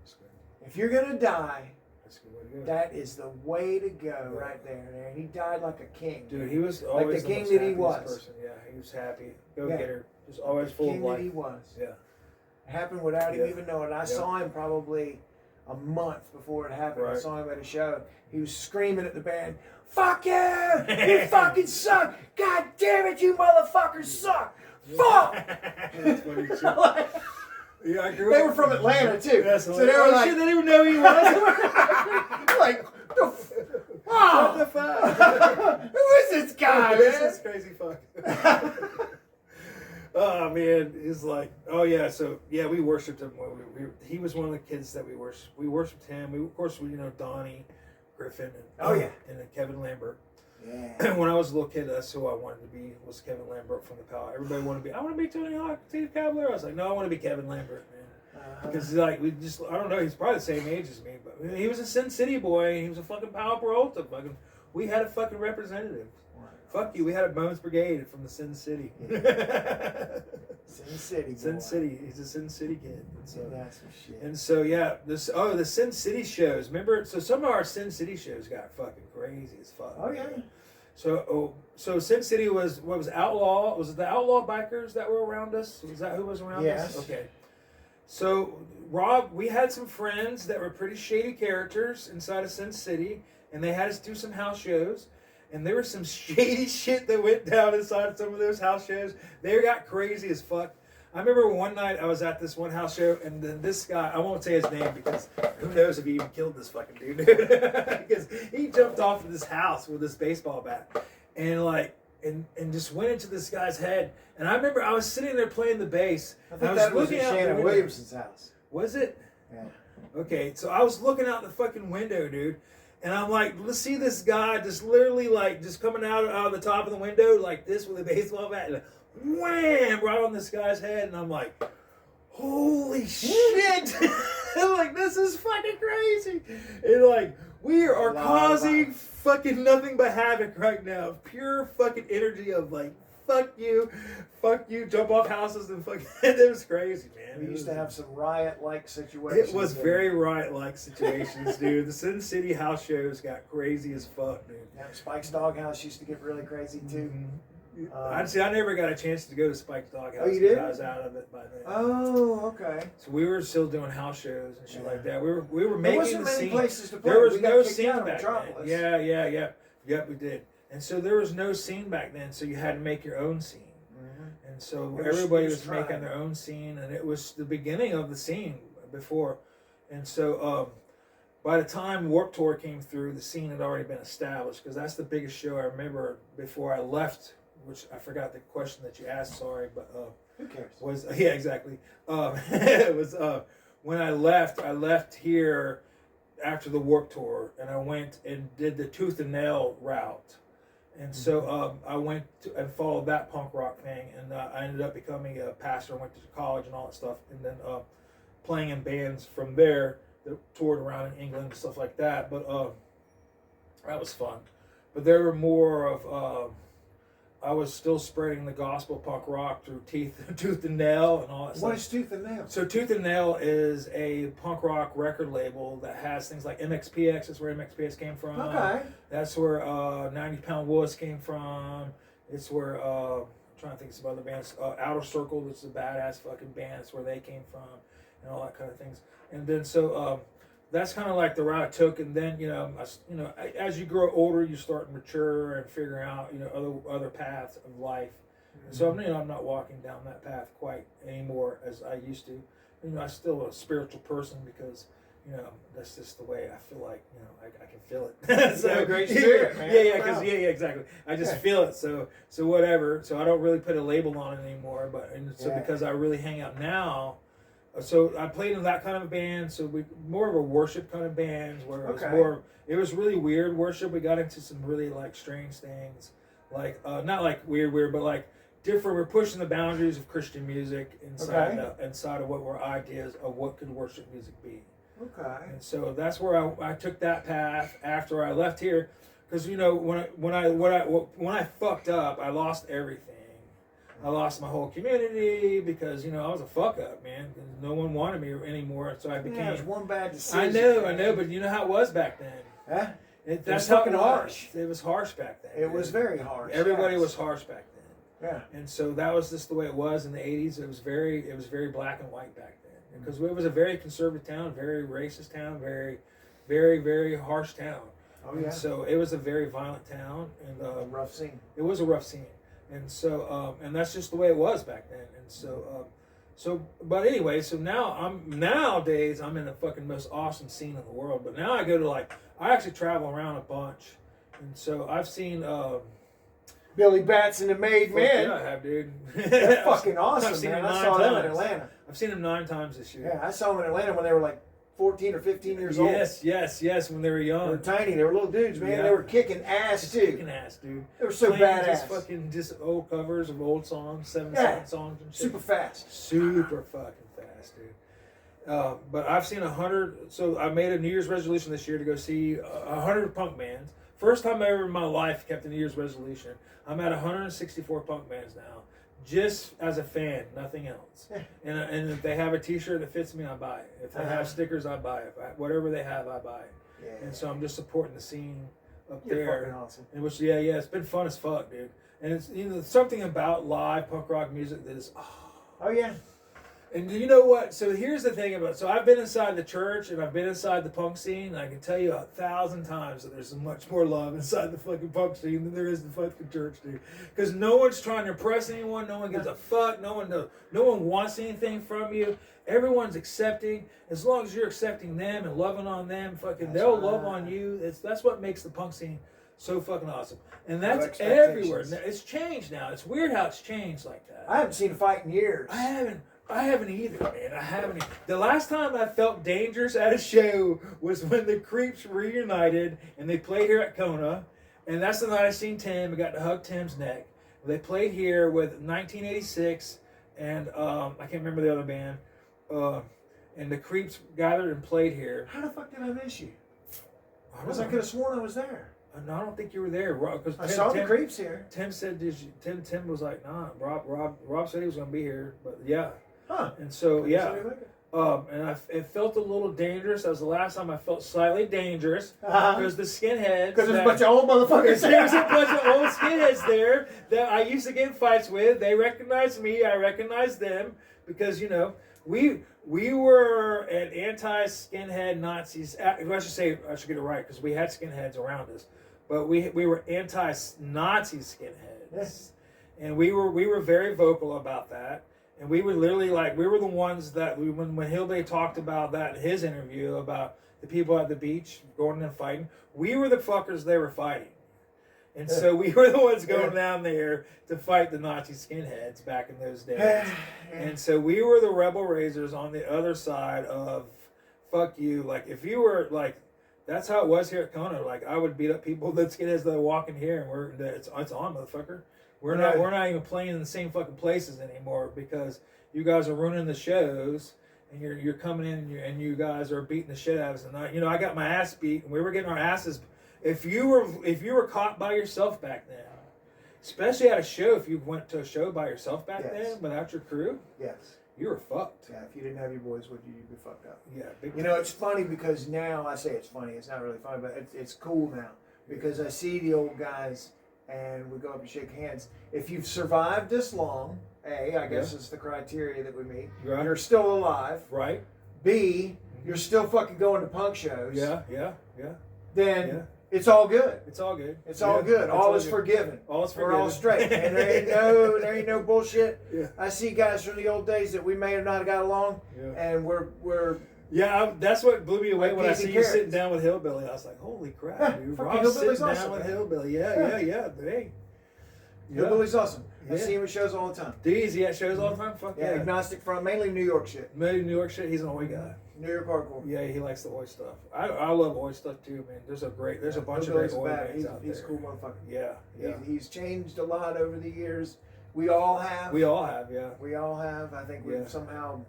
That's good. If you're gonna die, That's a good way to go. that is the way to go right there, man. He died like a king. Dude, he was Like always the the king most that he happiest was. person. Yeah, he was happy. Go Yeah. getter. Just always The full of king life. that he was. Yeah. It happened without him Yeah. even knowing. I saw him probably a month before it happened. I Right. saw him at a show. He was screaming at the band, "Fuck you! You fucking suck! God damn it, you motherfuckers suck! Fuck!" That's funny shit. Yeah, I grew They up- were from Atlanta too, That's so they were hilarious. like, Shit, they didn't even know who he was. like, What the oh, fuck? who is this guy, This man? is crazy fuck. Oh man, he's like, oh yeah, so yeah, we worshipped him. He was one of the kids that we worshipped. We worshipped him. Of course, Donnie Griffin and and then Kevin Lambert. Yeah. When I was a little kid, that's who I wanted to be. Was Kevin Lambert from the Power. Everybody wanted to be. I want to be Tony Hawk, Steve Cavalier. I was like, no, I want to be Kevin Lambert, man. Because like I don't know, he's probably the same age as me, but he was a Sin City boy. He was a fucking Power Peralta. We had a fucking representative. Fuck you, we had a Bones Brigade from the Sin City. Sin City. Sin boy. City. He's a Sin City kid. And so, That's some shit. and so yeah, the Sin City shows. Remember, so some of our Sin City shows got fucking crazy as fuck. Oh yeah. So Sin City was Outlaw? Was it the Outlaw bikers that were around us? Was that who was around Yes. us? Okay. So Rob, we had some friends that were pretty shady characters inside of Sin City, and they had us do some house shows. And there was some shady shit that went down inside some of those house shows. They got crazy as fuck. I remember one night I was at this one house show, and then this guy, I won't say his name because who knows if he even killed this fucking dude. Because he jumped off of this house with this baseball bat and just went into this guy's head. And I remember I was sitting there playing the bass. I and think I was that was looking at out the Shannon window. Williamson's house. Was it? Yeah. Okay, so I was looking out the fucking window, dude. And I'm like, let's see this guy just literally just coming out of the top of the window like this with a baseball bat. And wham! Right on this guy's head. And I'm like, holy shit! I'm like, this is fucking crazy. And like, we are causing fucking nothing but havoc right now. Pure fucking energy of like, fuck you, jump off houses and fucking, it was crazy, man. We used to have some riot-like situations. It was very riot-like situations, dude. The Sin City house shows got crazy as fuck, dude. Yeah, Spike's Doghouse used to get really crazy too. I never got a chance to go to Spike's Doghouse. Oh, you did? I was out of it by then. Oh, okay. So we were still doing house shows and shit like that. We were There making wasn't the many scene. places to play. There was We got no kicked scene out of back then. Metropolis. Yep, we did. And so there was no scene back then, so you had to make your own scene. And so everybody was making their own scene, and it was the beginning of the scene before. And so by the time Warped Tour came through, the scene had already been established, because that's the biggest show I remember before I left, which I forgot the question that you asked, sorry, but who cares? Was yeah, exactly. It was when I left here after the Warped Tour, and I went and did the Tooth and Nail route. And so I went and followed that punk rock thing, and I ended up becoming a pastor. I went to college and all that stuff, and then playing in bands from there that toured around in England and stuff like that. But that was fun. But there were more of I was still spreading the gospel punk rock through Tooth and Nail and all that stuff. What is Tooth and Nail? So Tooth and Nail is a punk rock record label that has things like MXPX. That's where MXPX came from. Okay. That's where 90 Pound Wuss came from. It's where I'm trying to think of some other bands. Outer Circle, which is a badass fucking band. That's where they came from, and all that kind of things. And then so that's kind of like the route I took. And then as you grow older, you start to mature and figure out other paths of life. And so I'm not walking down that path quite anymore as I used to. I'm still a spiritual person, because that's just the way I feel like, I can feel it. So, you have a great spirit, man. Yeah, exactly. I just feel it. So whatever. So I don't really put a label on it anymore. Because I really hang out now. So I played in that kind of a band. So we more of a worship kind of bands, where it was more. It was really weird worship. We got into some really like strange things, like not like weird, but like different. We're pushing the boundaries of Christian music inside of what were ideas of what could worship music be. Okay. And so that's where I took that path after I left here, because when I fucked up, I lost everything. I lost my whole community because I was a fuck up, man. No one wanted me anymore, so I became. It was one bad decision. I know, but you know how it was back then. Huh? That's fucking how harsh. It was harsh back then. It was very harsh. Everybody was harsh back then. Yeah. And so that was just the way it was in the '80s. It was very black and white back then, because it was a very conservative town, very racist town, very, very, very harsh town. Oh yeah. And so it was a very violent town, and a rough scene. It was a rough scene. And so, and that's just the way it was back then. And so, but anyway, so nowadays I'm in the fucking most awesome scene in the world. But now I go to I actually travel around a bunch, and so I've seen Billy Bats and the Made Men. Yeah, I have, dude. They're fucking awesome, I've seen man. them I saw 9 them in times. Atlanta. I've seen them 9 times this year. Yeah, I saw them in Atlanta when they were like 14 or 15 years old. Yes, when they were young. They were tiny. They were little dudes, man. Yeah. They were kicking ass, too. Kicking ass, dude. They were so Playing badass. just old covers of old songs, 7-second songs and shit. Super fast. Super fucking fast, dude. But I've seen 100. So I made a New Year's resolution this year to go see 100 punk bands. First time ever in my life kept a New Year's resolution. I'm at 164 punk bands now. Just as a fan, nothing else. And if they have a T-shirt that fits me, I buy it. If they have stickers, I buy it. Whatever they have, I buy it. Yeah. And so I'm just supporting the scene up You're there. fucking awesome. And which, yeah, it's been fun as fuck, dude. And it's something about live punk rock music that is. Oh yeah. And you know what? So here's the thing about. So I've been inside the church and I've been inside the punk scene. And I can tell you 1,000 times that there's much more love inside the fucking punk scene than there is the fucking church, dude. Because no one's trying to impress anyone. No one gives a fuck. No one wants anything from you. Everyone's accepting. As long as you're accepting them and loving on them, fucking they'll love on you. That's what makes the punk scene so fucking awesome. And that's everywhere. It's changed now. It's weird how it's changed like that. I haven't seen a fight in years. I haven't either, man. I haven't. The last time I felt dangerous at a show was when the Creeps reunited and they played here at Kona. And that's the night I seen Tim. I got to hug Tim's neck. They played here with 1986 and I can't remember the other band. And the Creeps gathered and played here. How the fuck did I miss you? I Because I could have sworn I was there. No, I don't think you were there. I saw the Creeps here. Tim said, Tim was like, nah, Rob said he was going to be here. But yeah. Huh. And so, yeah. And it felt a little dangerous. That was the last time I felt slightly dangerous. Because the skinheads. Because there's a bunch of old motherfuckers there. There's a bunch of old skinheads there that I used to get in fights with. They recognized me. I recognized them. Because, we were an anti-skinhead Nazis. I should get it right. Because we had skinheads around us. But we were anti-Nazi skinheads. And we were very vocal about that. And we were literally like, we were the ones that when Hillbilly talked about that in his interview about the people at the beach going and fighting, we were the fuckers they were fighting. And so we were the ones going down there to fight the Nazi skinheads back in those days. And so we were the rebel raisers on the other side of fuck you. Like if you were like, that's how it was here at Kona. Like I would beat up people that skinheads that walk in here and it's on, motherfucker. We're not even playing in the same fucking places anymore because you guys are ruining the shows and you're coming in and you guys are beating the shit out of us. And I got my ass beat and we were getting our asses. If you were caught by yourself back then, especially at a show, if you went to a show by yourself back then without your crew, you were fucked. Yeah, if you didn't have your boys with you, you'd be fucked up. Yeah, it's funny because now I say it's funny. It's not really funny, but it's cool now because I see the old guys and we go up and shake hands. If you've survived this long, A, I guess is the criteria that we meet. Right. You're still alive. Right. B, you're still fucking going to punk shows. Yeah. Then it's all good. It's all good. It's all good. All is forgiven. All is forgiven. We're all straight. And there ain't no bullshit. Yeah. I see guys from the old days that we may have not got along, and we're that's what blew me away like when I see you carrots. sitting down with Hillbilly. I was like, holy crap, dude. Fucking Rob's Hillbilly's sitting awesome, down with man. Hillbilly. Yeah. Hey. Hillbilly's awesome. I Yeah. see him at shows all the time. Dude, is he at shows all the time? Fuck yeah. Agnostic front, mainly New York shit. Maybe New York shit, he's an Oi guy. New York hardcore. Yeah, he likes the Oi stuff. I love Oi stuff too, man. There's a bunch of great Hillbilly's Oi bad. bands out there. He's a cool motherfucker. Yeah. He's changed a lot over the years. We all have. We all have, yeah. We all have. I think we've somehow,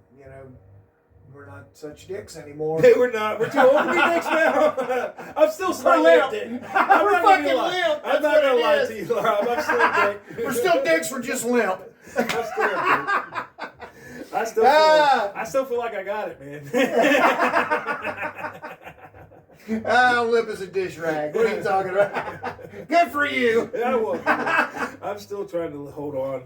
we're not such dicks anymore. They were not. We're too old to be dicks now. I'm still slightly a dick. We're fucking limp. I'm not gonna lie to you, Laura. I'm still a dick. We're still dicks. We're just limp. I'm still a dick. I still feel like I got it, man. Lip is a dish rag. What are you talking about? Good for you. I'm still trying to hold on.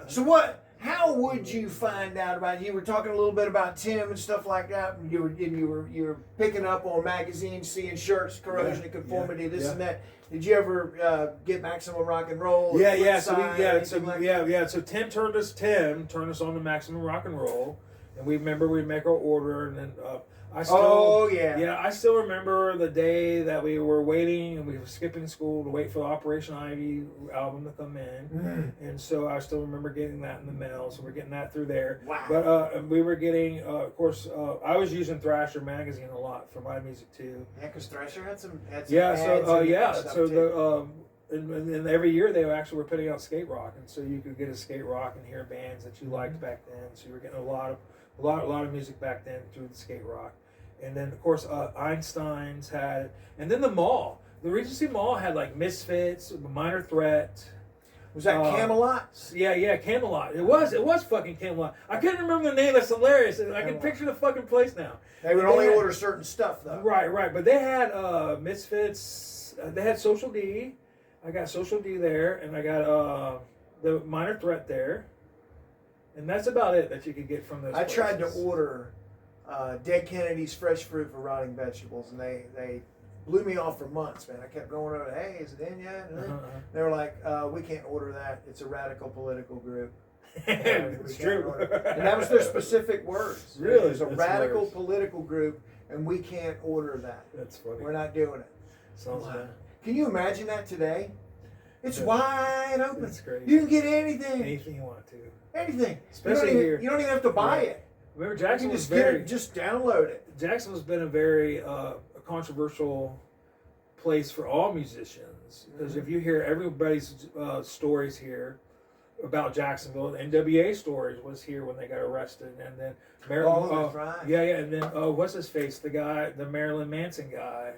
So how would you find out about it? You were talking a little bit about Tim and stuff like that. You were picking up on magazines, seeing shirts, corrosion and conformity, and that. Did you ever get Maximum Rock and Roll? So Tim turned us on to Maximum Rock and Roll, and we'd make our order, and then I still remember the day that we were waiting and we were skipping school to wait for the Operation Ivy album to come in, and so I still remember getting that in the mail. So we're getting that through there. Wow. But we were getting, of course, I was using Thrasher magazine a lot for my music too. Yeah, because Thrasher had some ads So too. And every year they actually were putting out skate rock, and so you could get a skate rock and hear bands that you liked back then. So you were getting a lot of music back then through the skate rock. And then, of course, Einstein's had, and then the Mall. The Regency Mall had like Misfits, Minor Threat. Was that Camelot? Yeah, Camelot. It was fucking Camelot. I couldn't remember the name. That's hilarious. I can picture the fucking place now. They would only order certain stuff though. Right. But they had Misfits. They had Social D. I got Social D there, and I got the Minor Threat there. And that's about it that you could get from those places. Tried to order Dead Kennedy's Fresh Fruit for Rotting Vegetables, and they blew me off for months, man. I kept going over, hey, is it in yet? They were like, we can't order that. It's a radical political group. It's true. And that was their specific words. Really? It's a radical political group, and we can't order that. That's funny. We're not doing it. Sounds bad. Can you imagine that today? It's wide open. That's crazy. You can get anything. Anything you want to. Anything. Especially here. You don't even have to buy it. Remember, Jackson you was just download it. Jackson's been a very controversial place for all musicians, because if you hear everybody's stories here about Jacksonville, NWA stories was here when they got arrested, and then and then what's his face, the Marilyn Manson guy.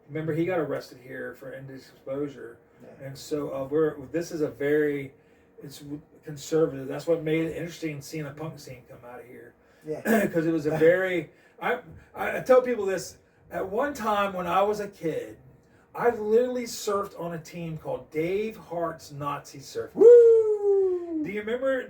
Remember, he got arrested here for indisclosure, and so this is a very conservative. That's what made it interesting seeing a punk scene come out of here. Yeah, because it was a very. I tell people this. At one time when I was a kid, I literally surfed on a team called Dave Hart's Nazi Surf. Woo! Do you remember?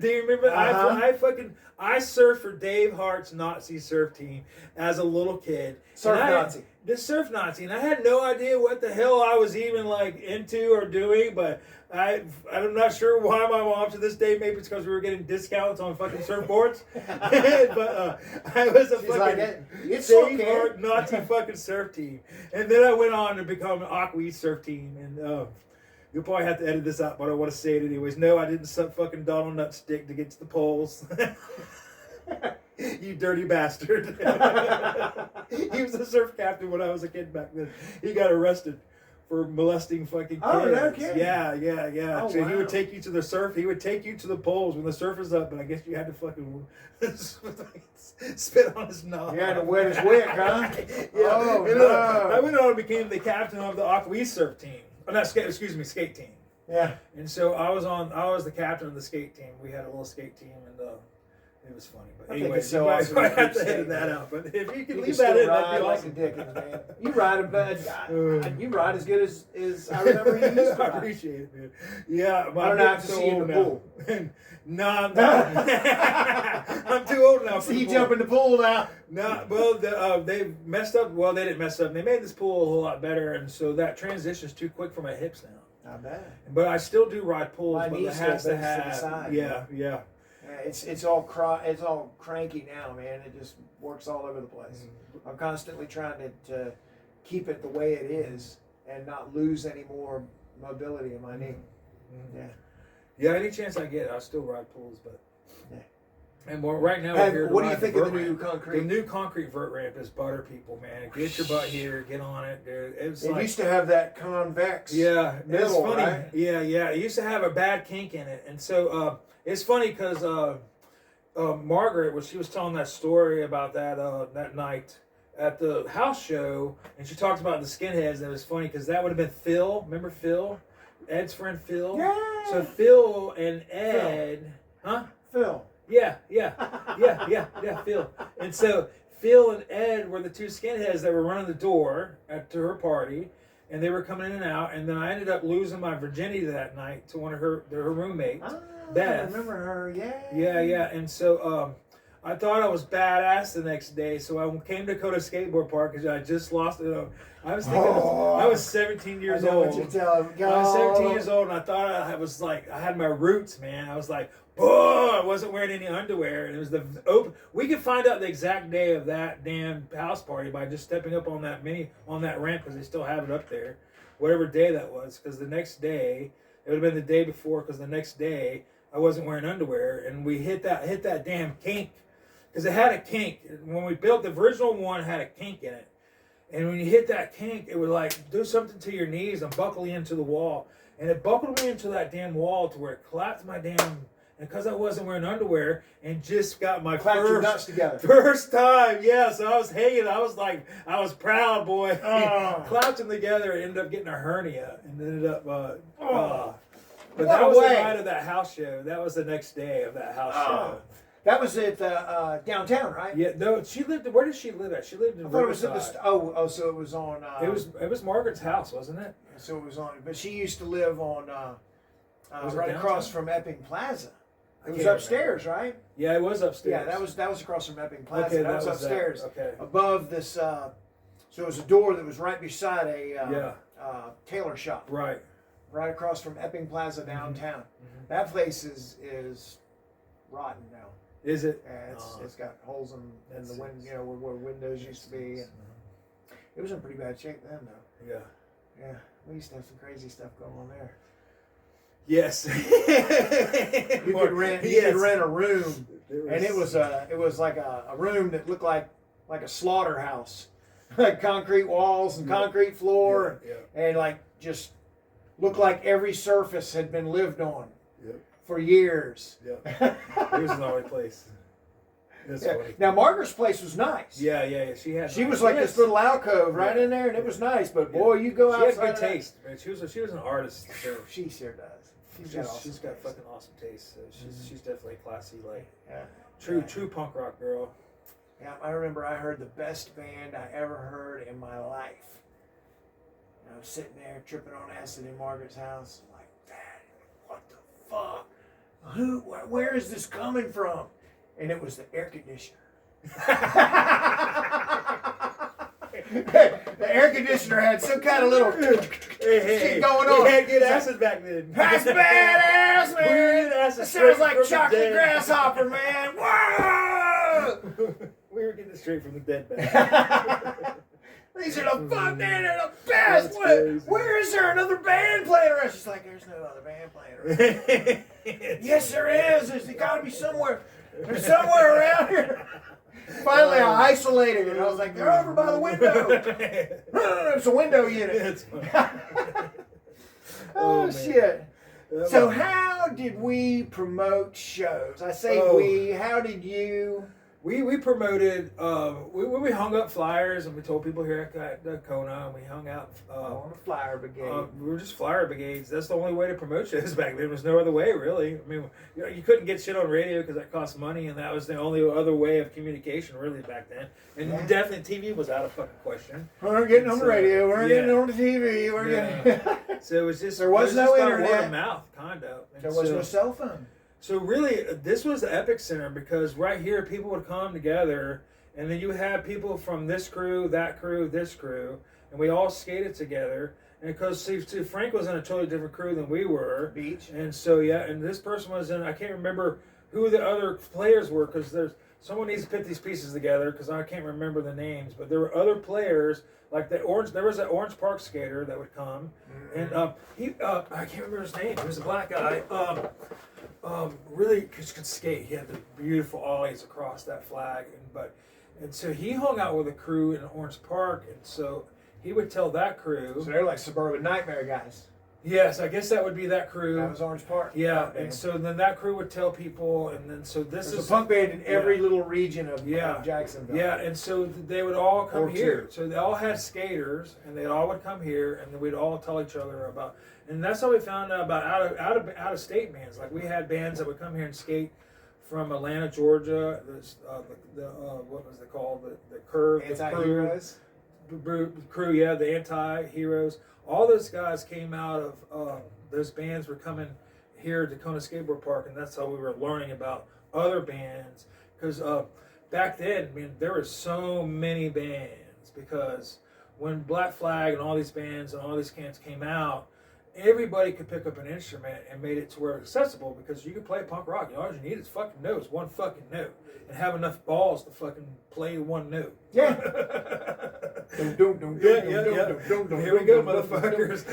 I surfed for Dave Hart's Nazi surf team as a little kid. Nazi. The surf Nazi, and I had no idea what the hell I was even like into or doing, but I'm not sure why my mom to this day, maybe it's because we were getting discounts on fucking surfboards. But I was a fucking Dave Hart Nazi fucking surf team, and then I went on to become an Aqua East surf team, and you'll probably have to edit this out, but I want to say it anyways. No, I didn't suck fucking Donald Nutstick to get to the poles. You dirty bastard. He was a surf captain when I was a kid back then. He got arrested for molesting fucking kids. Oh, no kidding. Yeah. Oh, So wow. he would take you to the surf. He would take you to the poles when the surf is up, but I guess you had to fucking spit on his knob. You had to wet his wick, huh? Yeah. Oh, And, no. I went on and became the captain of the Aqua East surf team. Oh, not skate, excuse me, skate team. Yeah. And so I was the captain of the skate team. We had a little skate team, and it was funny. But anyway, it's so you awesome might to have keep to edit skating, that man. out. But if you could You leave can that still in, that'd ride be like awesome. a Dickens, man. You ride as good as I remember you used to I ride. appreciate it, man. Yeah, I don't have to see you in the pool. No, I'm not. I'm too old now. See you jump in the pool now. No, well, they messed up. Well, they didn't mess up. They made this pool a whole lot better, and so that transition is too quick for my hips now. Not bad. But I still do ride pools, My but knee it still has to bends to the have. side, Yeah. Yeah, it's all cranky now, man. It just works all over the place. I'm constantly trying to keep it the way it is and not lose any more mobility in my knee. Yeah. Yeah, any chance I get, I'll still ride pools, but Yeah. And well, right now we're here to what do you ride think the of the vert new ramp. concrete? The new concrete vert ramp is butter, people, man. Get your butt here, get on it, dude. It's It like, used to have that convex. yeah, it's middle, funny. right? Yeah. It used to have a bad kink in it, and so it's funny because Margaret, when she was telling that story about that night at the house show, and she talked about the skinheads, and it was funny because that would have been Phil. Remember Phil? Ed's friend Phil? Yeah. So Phil and Ed, huh? Phil. Yeah, Phil. And so Phil and Ed were the two skinheads that were running the door to her party, and they were coming in and out. And then I ended up losing my virginity that night to one of her roommates, Beth. I remember her. Yeah. Yeah. And so I thought I was badass the next day, so I came to Kato Skateboard Park because I just lost it. I was thinking I was 17 years I know old. what you're telling me. I was 17 years old, and I thought I was like, I had my roots, man. I was like, oh, I wasn't wearing any underwear, and it was the open. We could find out the exact day of that damn house party by just stepping up on that ramp because they still have it up there, whatever day that was. Because the next day, it would have been the day before. Because the next day, I wasn't wearing underwear, and we hit that damn kink, because it had a kink. When we built the original one, it had a kink in it. And when you hit that kink, it would like do something to your knees and buckle you into the wall. And it buckled me into that damn wall to where it collapsed my damn. And because I wasn't wearing underwear and just got my your nuts together. first time, yeah. So I was hanging. I was proud, boy. Clapped them together and ended up getting a hernia and ended up. But that was the night of that house show. That was the next day of that house show. That was at downtown, right? Yeah, no, she lived. Where did she live at? She lived in. I thought it was Riverside. so it was on. It was Margaret's house, wasn't it? So it was on, but she used to live on Was it right across downtown? from Epping Plaza. It was can't upstairs, right? Yeah, it was upstairs. Yeah, that was across from Epping Plaza. Okay, that was upstairs. Okay. Above this, so it was a door that was right beside a tailor shop. Right. Right across from Epping Plaza downtown. Mm-hmm. That place is rotten now. Is it? Yeah, it's got holes in the window, where windows used to be. And it was in pretty bad shape then, though. Yeah. Yeah, we used to have some crazy stuff going on there. Yes. You could rent a room, and it was like a room that looked like a slaughterhouse, like concrete walls and concrete floor, and like just looked like every surface had been lived on for years. Yeah. It was an gnarly place. That's funny. Now Margaret's place was nice. Yeah. She was like this little alcove right in there, and it was nice. But boy, you go outside. She had good taste, man. She was an artist. So she sure does. She's got fucking awesome taste. So she's definitely classy, like yeah. true punk rock girl. Yeah, I remember I heard the best band I ever heard in my life. And I was sitting there tripping on acid in Margaret's house. I'm like, Dad, what the fuck? Where is this coming from? And it was the air conditioner. The air conditioner had some kind of little shit going on. We had good asses back then. That's badass, man. It sounds like from the chocolate dead. grasshopper, man. Whoa! We were getting it straight from the dead back. These are the fun, man. They're the best. Where is there another band playing around? She's like, there's no other band playing around. Yes, there is. There's got to be somewhere. There's somewhere around here. Finally, I isolated it. I was like, they're over by the window. No, it's a window unit. Oh, shit. So how did we promote shows? I say we. How did you? We promoted, we hung up flyers and we told people here at Kona, and we hung out. On a flyer brigade. We were just flyer brigades. That's the only way to promote shows back then. There was no other way, really. I mean, you couldn't get shit on radio because that cost money, and that was the only other way of communication, really, back then. And definitely TV was out of fucking question. We weren't getting on the radio. We weren't getting on the TV. We're getting... So it was just... There was no internet. Word of mouth, kind of. And there was no cell phone. So really, this was the epicenter because right here, people would come together, and then you had people from this crew, that crew, this crew, and we all skated together. And because see, Frank was in a totally different crew than we were. Beach. And so, and this person was in, I can't remember who the other players were because someone needs to put these pieces together because I can't remember the names. But there were other players, like there was an Orange Park skater that would come. And I can't remember his name. He was a black guy. Really could skate. He had the beautiful ollies across that flag, and so he hung out with a crew in Orange Park, and so he would tell that crew. So they're like Suburban Nightmare guys. Yes, I guess that would be that crew. That was Orange Park. Yeah, and so then that crew would tell people, and then so There's a punk band in every little region of Jacksonville. Yeah, and so they would all come here. So they all had skaters, and they all would come here, and then we'd all tell each other about. And that's how we found out about out of state bands. Like we had bands that would come here and skate from Atlanta, Georgia. What was it called? The Curve. Anti-Heroes. Crew, yeah, the Anti-Heroes. All those guys came out of those bands were coming here to Kona Skateboard Park, and that's how we were learning about other bands. Because back then, I mean, there were so many bands. Because when Black Flag and all these bands and all these cans came out, everybody could pick up an instrument and made it to where it was accessible because you could play punk rock. You know, all you need is fucking notes, one fucking note, and have enough balls to fucking play one note. Yeah. Here we go, motherfuckers.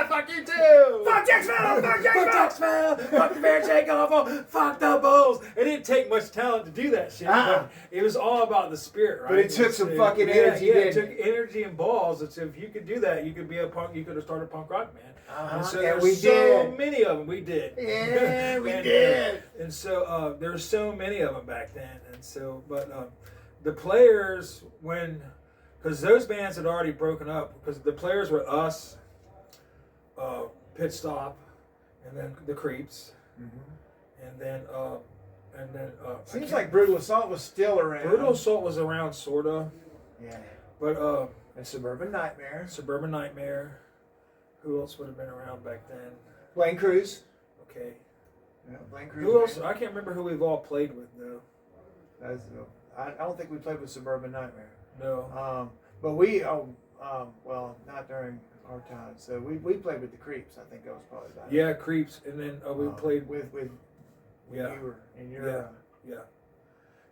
Fuck you too. Fuck Jacksonville. Fuck Jacksonville. Fuck the Bear Takeoff. Fuck the Bulls. It didn't take much talent to do that shit. But it was all about the spirit, right? But it took some fucking energy. It took energy and balls. It's if you could do that, you could be a punk. You could have started a punk rock band. And so there were so many of them. We did. Yeah, we did. And so there were so many of them back then. And so, but the players, because those bands had already broken up, because the players were us, Pit Stop, and then the Creeps, and then seems like Brutal Assault was still around. Brutal Assault was around, sorta. Yeah. But and Suburban Nightmare. Suburban Nightmare. Who else would have been around back then? Blaine Cruz. Okay. Yeah, Blaine Cruz. Who else? I can't remember who we've all played with though. I don't think we played with Suburban Nightmare. No. But we, well, not during our time. So we played with the Creeps. I think that was probably about it. Yeah, Creeps, and then we played with you were in your yeah.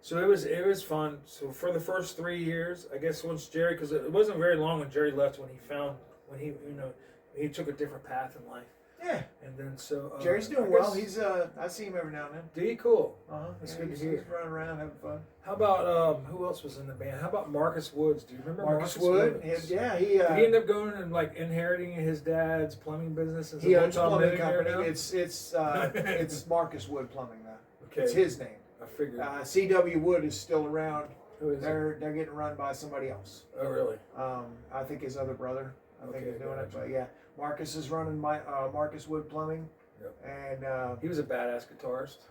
So it was fun. So for the first 3 years, I guess once Jerry, because it wasn't very long when Jerry left when he took a different path in life. Yeah. And then so Jerry's doing well. He's I see him every now and then. Do you? Cool. That's good to hear. He's running around having fun. How about who else was in the band? How about Marcus Woods? Do you remember Marcus Wood? Yeah, he did he end up going and like inheriting his dad's plumbing business? He owns a plumbing company. It's Marcus Wood Plumbing now. Okay. It's his name. I figured. C.W. Wood is still around. Who is they're getting run by somebody else. Oh really? I think his other brother. I think he's doing it, but yeah, Marcus is running Marcus Wood Plumbing, and he was a badass guitarist.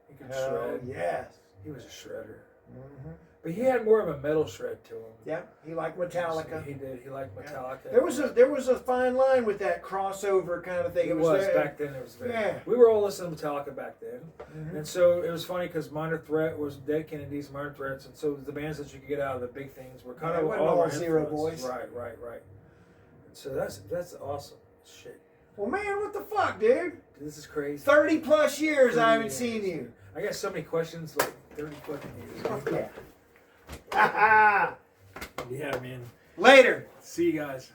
He could shred. Yes, he was a shredder. But he had more of a metal shred to him. Yeah, he liked Metallica. He did. He liked Metallica. Yeah. There was a fine line with that crossover kind of thing. It was back then. It was very. Yeah. We were all listening to Metallica back then, and so it was funny because Minor Threat was Dead Kennedys, Minor Threats, and so the bands that you could get out of the big things were kind of all Zero Boys. Right. And so that's awesome shit. Well, man, what the fuck, dude? This is crazy. 30 plus years I haven't seen you. I got so many questions, like 30 fucking years. Yeah. Yeah, man. Later. See you guys.